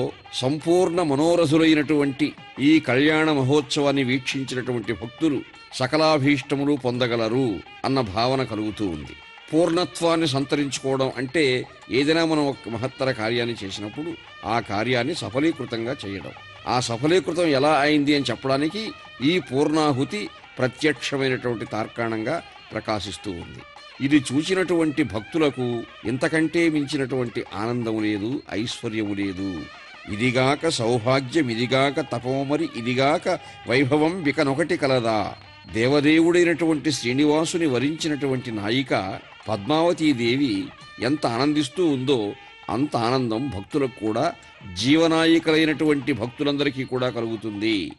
సంపూర్ణ మనోరథులైనటువంటి ఈ కళ్యాణ మహోత్సవాన్ని వీక్షించినటువంటి భక్తులు సకలాభీష్టములు పొందగలరు అన్న భావన కలుగుతూ ఉంది. పూర్ణత్వాన్ని సంతరించుకోవడం అంటే ఏదైనా మనం ఒక మహత్తర కార్యాన్ని చేసినప్పుడు ఆ కార్యాన్ని సఫలీకృతంగా చేయడం. ఆ సఫలీకృతం ఎలా అయింది అని చెప్పడానికి ఈ పూర్ణాహుతి ప్రత్యక్షమైనటువంటి తార్కాణంగా ప్రకాశిస్తూ ఉంది. ఇది చూచినటువంటి భక్తులకు ఇంతకంటే మించినటువంటి ఆనందము లేదు, ఐశ్వర్యము లేదు. ఇదిగాక సౌభాగ్యం, ఇదిగాక తపోమరి, ఇదిగాక వైభవం వికనొకటి కలదా. దేవదేవుడైనటువంటి శ్రీనివాసుని వరించినటువంటి నాయిక పద్మావతీదేవి ఎంత ఆనందిస్తూ ఉందో అంత ఆనందం భక్తులకు కూడా, జీవనాయికలైనటువంటి భక్తులందరికీ కూడా కలుగుతుంది.